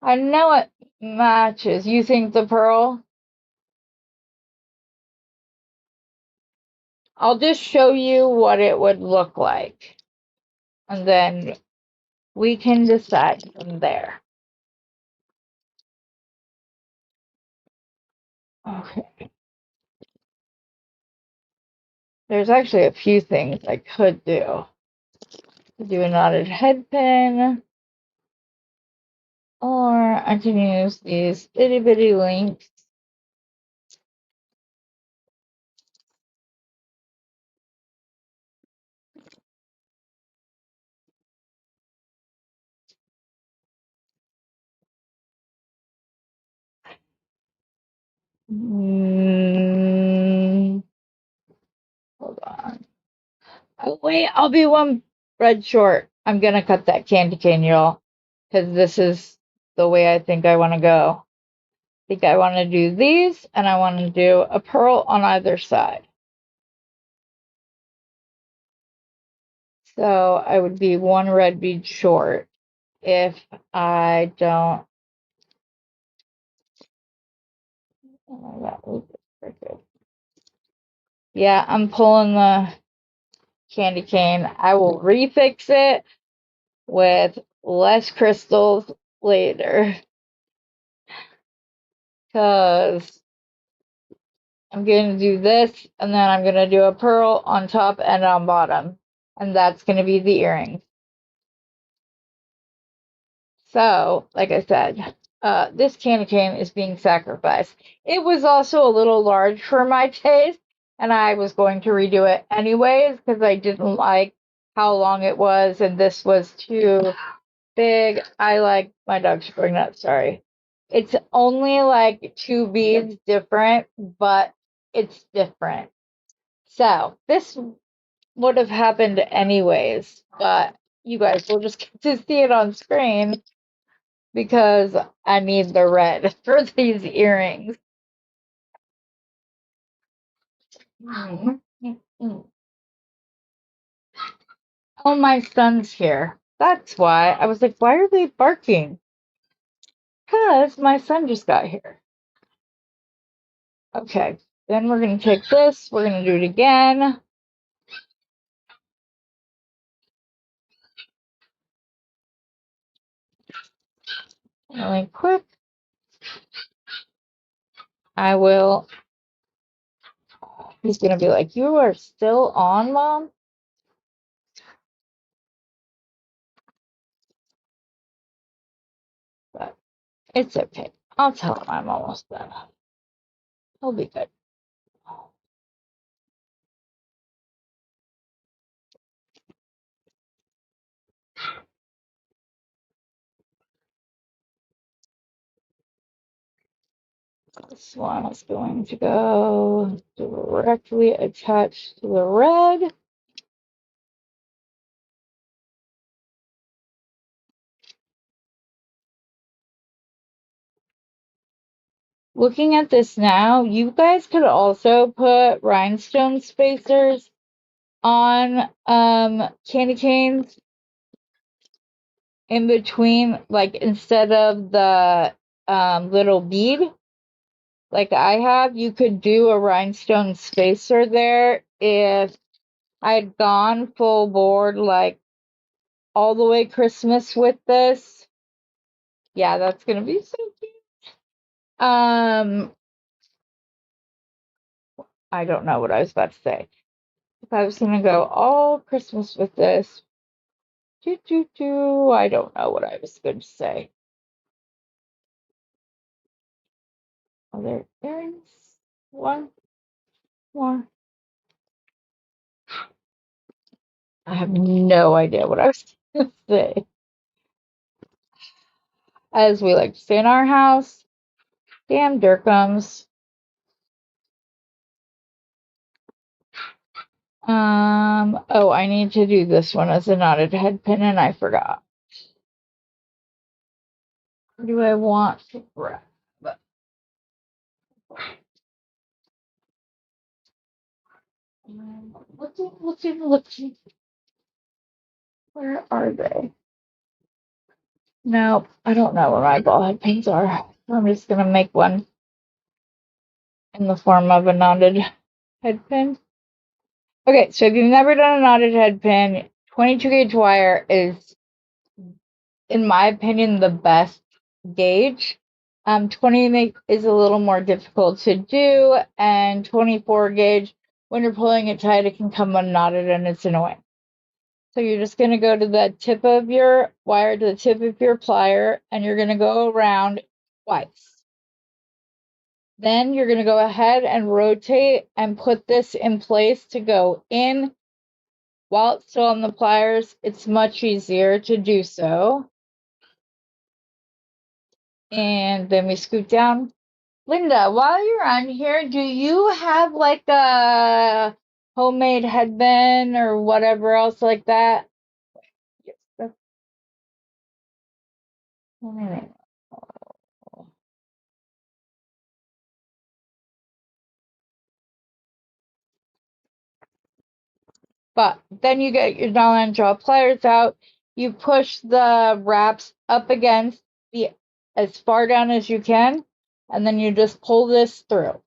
I know it matches. You think the pearl? I'll just show you what it would look like, and then we can decide from there. Okay. There's actually a few things I could do. Do a knotted head pin, or I can use these itty bitty links. Hold on. Oh, wait, I'll be one red short. I'm gonna cut that candy cane, y'all, because this is the way I think I want to go. I think I want to do these, and I want to do a pearl on either side. So I would be one red bead short. if I don't. Oh, that was perfect. Yeah, I'm pulling the candy cane. I will refix it with less crystals later because I'm going to do this and then I'm going to do a pearl on top and on bottom, and that's going to be the earring. So, like I said, this candy cane is being sacrificed. It was also a little large for my taste, and I was going to redo it anyways because I didn't like how long it was, and this was too big. I like my dog's going nuts. Sorry. It's only like 2 beads different, but it's different. So this would have happened anyways, but you guys will just get to see it on screen because I need the red for these earrings. Oh, my son's here. That's why. I was like, why are they barking? Because my son just got here. Okay, then we're going to take this. We're going to do it again. Really quick. I will. He's going to be like, you are still on, Mom? But it's okay. I'll tell him I'm almost done. He'll be good. This one is going to go directly attached to the red. Looking at this now, you guys could also put rhinestone spacers on candy canes in between, like instead of the little bead like I have, you could do a rhinestone spacer there if I'd gone full board, like all the way Christmas with this. Yeah, that's gonna be so cute. I don't know what I was about to say. If I was gonna go all Christmas with this, I don't know what I was going to say. Are there earrings? One more. I have no idea what I was going to say. As we like to say in our house, damn Durkums. Oh, I need to do this one as a knotted head pin, and I forgot. What do I want to grab? Looking. Where are they? No, I don't know where my ball head pins are. I'm just gonna make one in the form of a knotted head pin. Okay, so if you've never done a knotted head pin, 22 gauge wire is, in my opinion, the best gauge. 20 is a little more difficult to do, and 24 gauge, when you're pulling it tight, it can come unknotted and it's annoying. So you're just going to go to the tip of your wire, to the tip of your plier, and you're going to go around twice. Then you're going to go ahead and rotate and put this in place to go in. While it's still on the pliers, it's much easier to do so. And then we scoot down. Linda, while you're on here, do you have like a homemade headband or whatever else like that? Yes, that's But then you get your Nylon Gel pliers out. you push the wraps up against the as far down as you can, and then you just pull this through.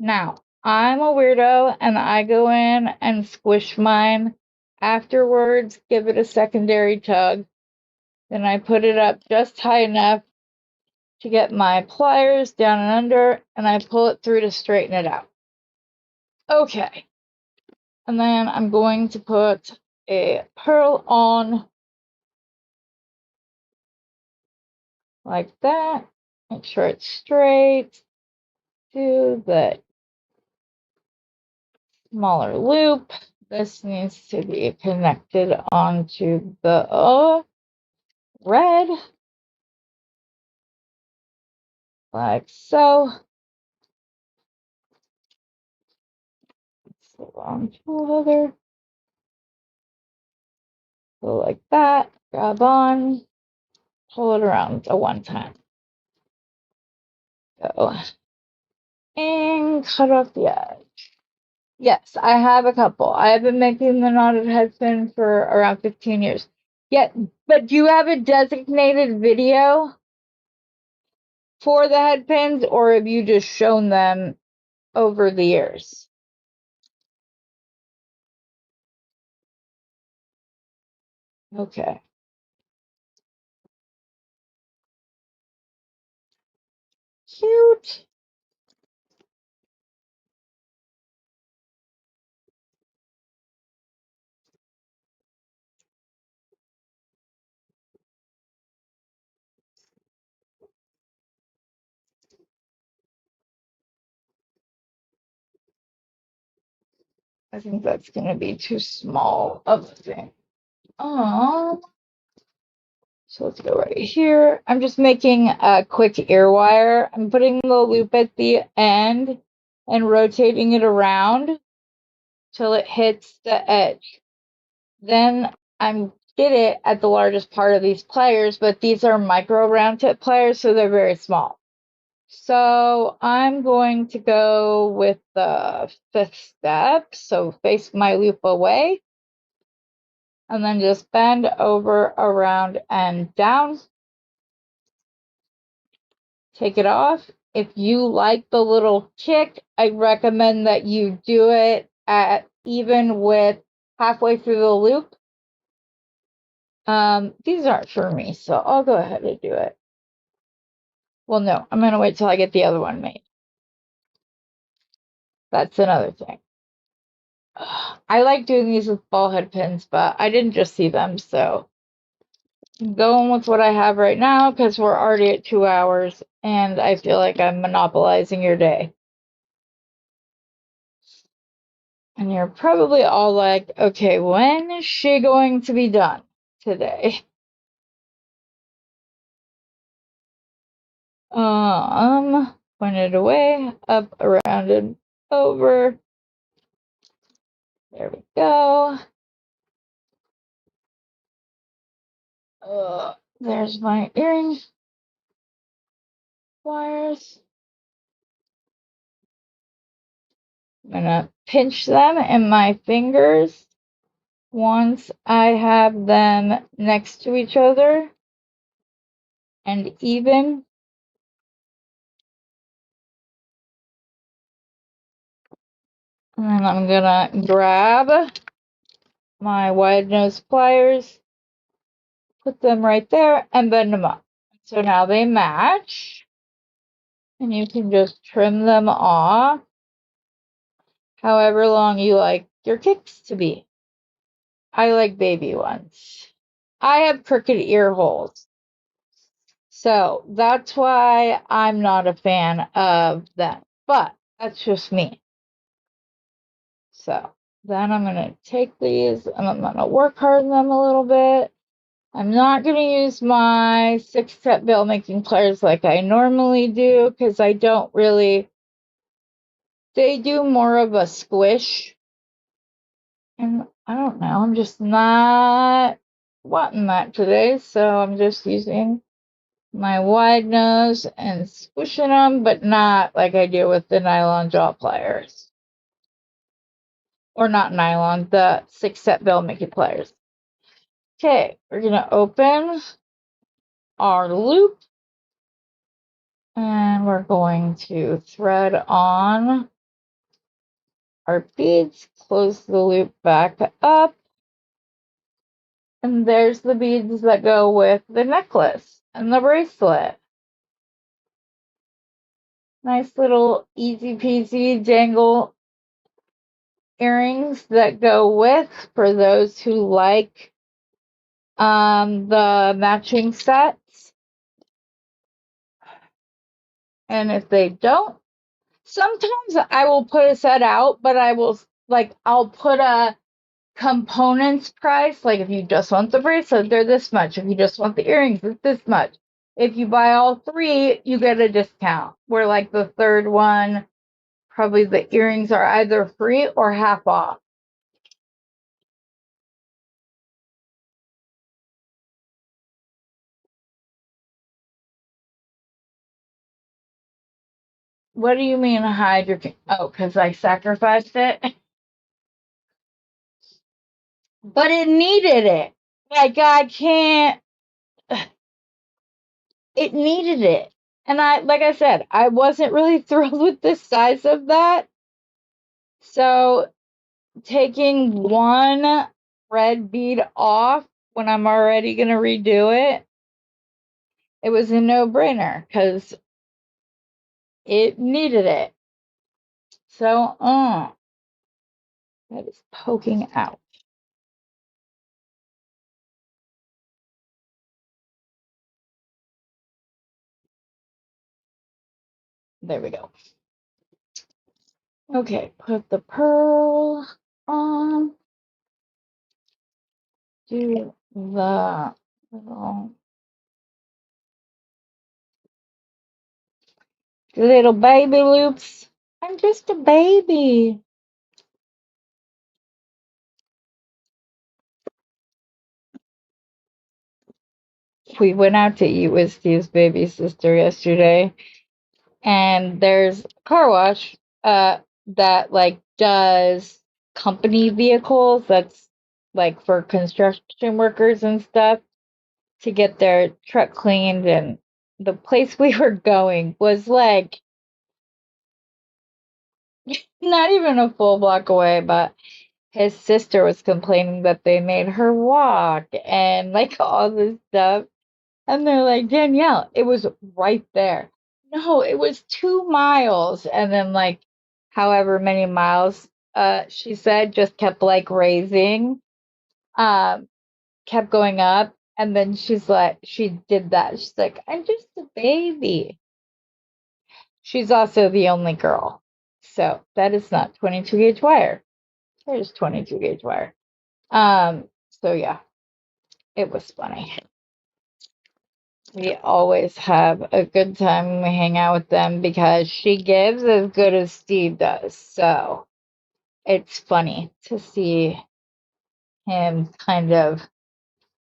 Now, I'm a weirdo and I go in and squish mine. Afterwards, give it a secondary tug. Then I put it up just high enough to get my pliers down and under, and I pull it through to straighten it out. Okay. And then I'm going to put a pearl on like that. Make sure it's straight to the smaller loop. This needs to be connected onto the red, like so. It's the wrong tool holder. Go like that. Grab on, pull it around a one time. Go and cut off the edge. Yes, I have a couple. I have been making the knotted head pin for around 15 years. Yeah, but do you have a designated video for the head pins, or have you just shown them over the years? Okay. Cute. I think that's going to be too small of a thing. So let's go right here. I'm just making a quick ear wire. I'm putting the loop at the end and rotating it around till it hits the edge. Then I'm get it at the largest part of these pliers, but these are micro round tip pliers, so they're very small. So I'm going to go with the 5th step. So face my loop away. And then just bend over, around, and down. Take it off. If you like the little kick, I recommend that you do it at even with halfway through the loop. These aren't for me, so I'll go ahead and do it. Well, no, I'm gonna wait till I get the other one made. That's another thing. I like doing these with ball head pins, but I didn't just see them, so I'm going with what I have right now because we're already at 2 hours and I feel like I'm monopolizing your day. And you're probably all like, okay, when is she going to be done today? Point it away, up, around, and over. There we go. There's my earring wires. I'm gonna pinch them in my fingers once I have them next to each other and even. And then I'm gonna grab my wide nose pliers, put them right there, and bend them up. So now they match. And you can just trim them off however long you like your kicks to be. I like baby ones. I have crooked ear holes. So that's why I'm not a fan of them. But that's just me. So then I'm going to take these and I'm going to work harden them a little bit. I'm not going to use my 6-step bill making pliers like I normally do because I don't really. They do more of a squish. And I don't know, I'm just not wanting that today. So I'm just using my wide nose and squishing them, but not like I do with the nylon jaw pliers. Or not nylon, the 6-step bill making pliers. Okay, we're gonna open our loop and we're going to thread on our beads, close the loop back up, and there's the beads that go with the necklace and the bracelet. Nice little easy peasy dangle earrings that go with, for those who like the matching sets. And if they don't, sometimes I will put a set out, but I'll put a components price. Like if you just want the bracelet, they're this much. If you just want the earrings, it's this much. If you buy all three, you get a discount. Where like the third one, probably the earrings are either free or half off. What do you mean hide your? Oh, because I sacrificed it. But it needed it. Like I can't. It needed it, and like I said, I wasn't really thrilled with the size of that. So taking one red bead off when I'm already gonna redo it, it was a no-brainer because it needed it. So, that is poking out. There we go. Okay, put the pearl on. Do the little baby loops. I'm just a baby. We went out to eat with Steve's baby sister yesterday, and there's a car wash that like does company vehicles, that's like for construction workers and stuff, to get their truck cleaned. And the place we were going was like not even a full block away, but his sister was complaining that they made her walk and like all this stuff. And they're like, Danielle, it was right there. No, it was 2 miles. And then like however many miles she said just kept like raising, um, kept going up. And then she's like, she did that. She's like, I'm just a baby. She's also the only girl. So that is not 22 gauge wire. There's 22 gauge wire. So yeah, it was funny. We always have a good time when we hang out with them because she gives as good as Steve does. So it's funny to see him kind of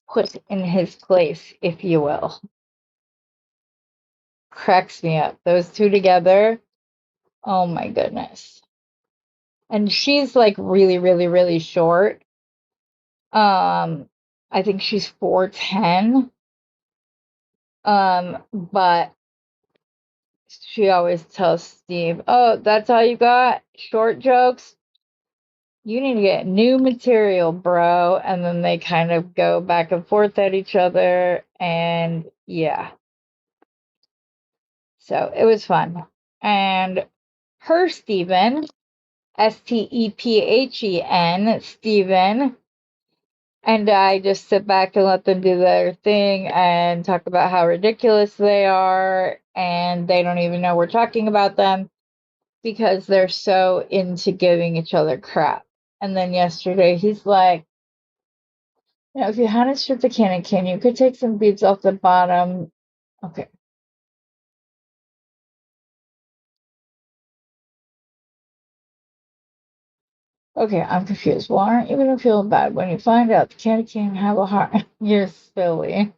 put in his place, if you will. Cracks me up. Those two together. Oh my goodness. And she's like really, really, really short. I think she's 4'10". But she always tells Steve, "Oh, that's all you got? Short jokes? You need to get new material, bro." And then they kind of go back and forth at each other. And yeah, so it was fun. And her Steven, Stephen, Steven, and I just sit back and let them do their thing and talk about how ridiculous they are. And they don't even know we're talking about them because they're so into giving each other crap. And then yesterday he's like, if you hadn't stripped the candy cane, you could take some beads off the bottom. Okay. Okay, I'm confused. Well, aren't you gonna feel bad when you find out the candy cane have a heart? You're silly.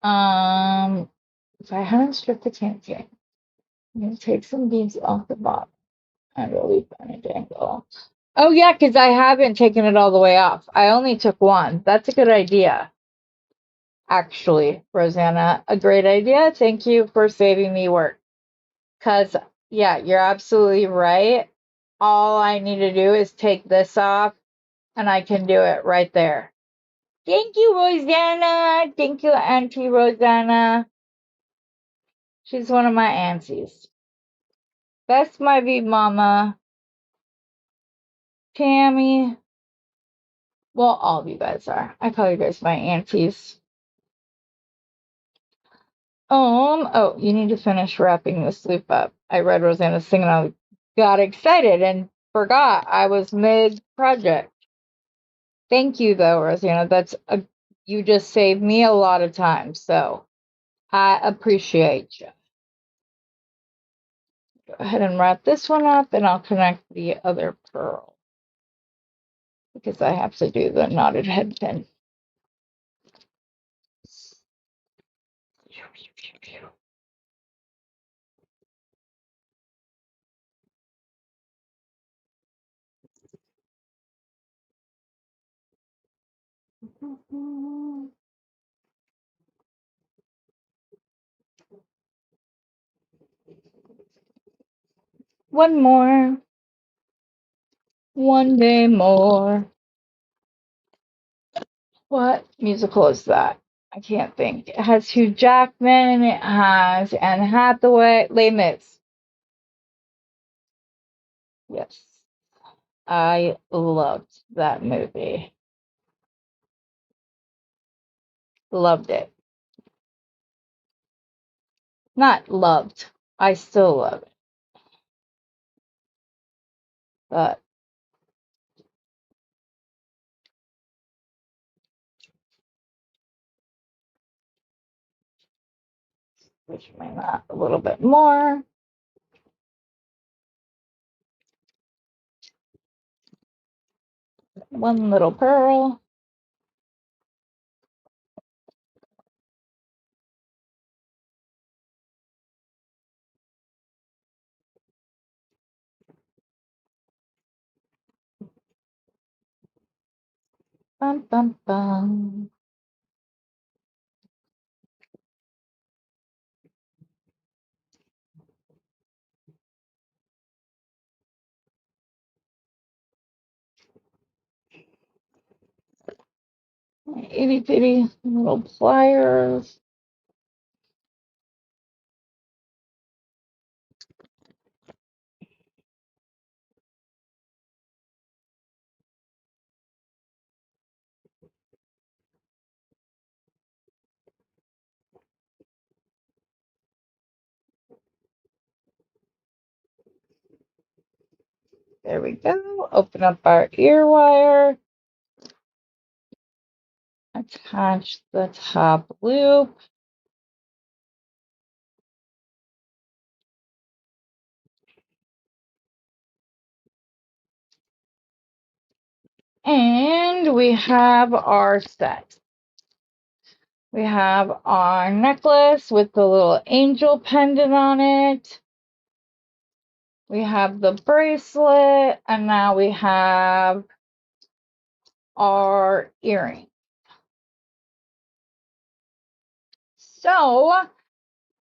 If I hadn't stripped the candy cane, you take some beads off the bottom and release any dangle. Oh, yeah, because I haven't taken it all the way off. I only took one. That's a good idea, actually, Rosanna. A great idea. Thank you for saving me work. Because, yeah, you're absolutely right. All I need to do is take this off, and I can do it right there. Thank you, Rosanna. Thank you, Auntie Rosanna. She's one of my aunties. That's my big mama. Tammy. Well, all of you guys are. I call you guys my aunties. Oh, you need to finish wrapping this loop up. I read Rosanna's thing and I got excited and forgot I was mid-project. Thank you, though, Rosanna. You just saved me a lot of time, so I appreciate you. Go ahead and wrap this one up, and I'll connect the other pearl because I have to do the knotted head pin. One more. One day more. What musical is that? I can't think. It has Hugh Jackman. It has Anne Hathaway. Les Mis. Yes. I loved that movie. Loved it. Not loved. I still love it. But push my knot a little bit more. One little pearl. Bum, bum, bum. Itty bitty little pliers. There we go. Open up our ear wire. Attach the top loop. And we have our set. We have our necklace with the little angel pendant on it. We have the bracelet, and now we have our earring. So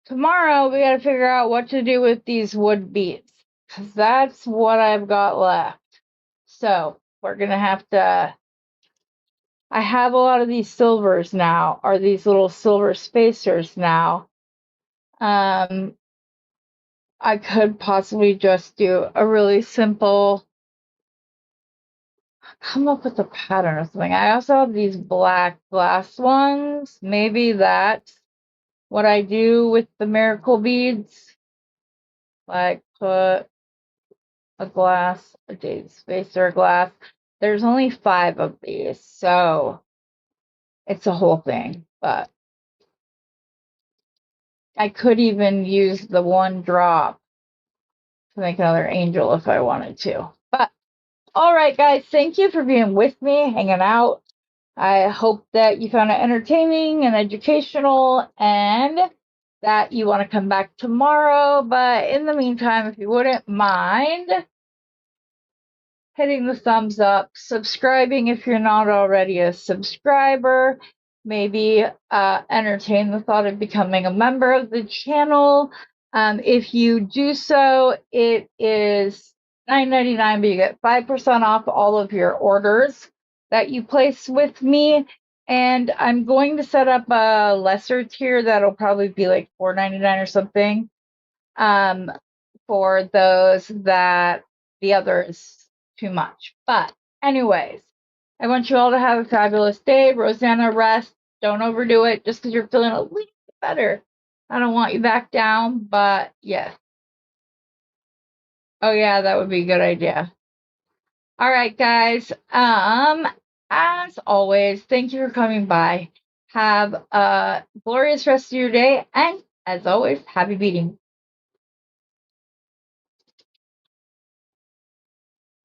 tomorrow we got to figure out what to do with these wood beads, because that's what I've got left. So we're going to have to, I have a lot of these silvers now, or these little silver spacers now. I could possibly just do a really simple, come up with a pattern or something. I also have these black glass ones. Maybe that's what I do with the miracle beads. Like put a glass, a jade spacer glass. There's only 5 of these, so it's a whole thing. But I could even use the one drop to make another angel if I wanted to. But all right, guys, thank you for being with me, hanging out. I hope that you found it entertaining and educational and that you want to come back tomorrow. But in the meantime, if you wouldn't mind hitting the thumbs up, subscribing if you're not already a subscriber, maybe entertain the thought of becoming a member of the channel. If you do so, it is $9.99, but you get 5% off all of your orders that you place with me. And I'm going to set up a lesser tier that'll probably be like $4.99 or something, for those that the other is too much. But anyways, I want you all to have a fabulous day. Rosanna, rest. Don't overdo it just because you're feeling a little bit better. I don't want you back down, but yeah. Oh yeah, that would be a good idea. All right, guys. As always, thank you for coming by. Have a glorious rest of your day, and as always, happy beading.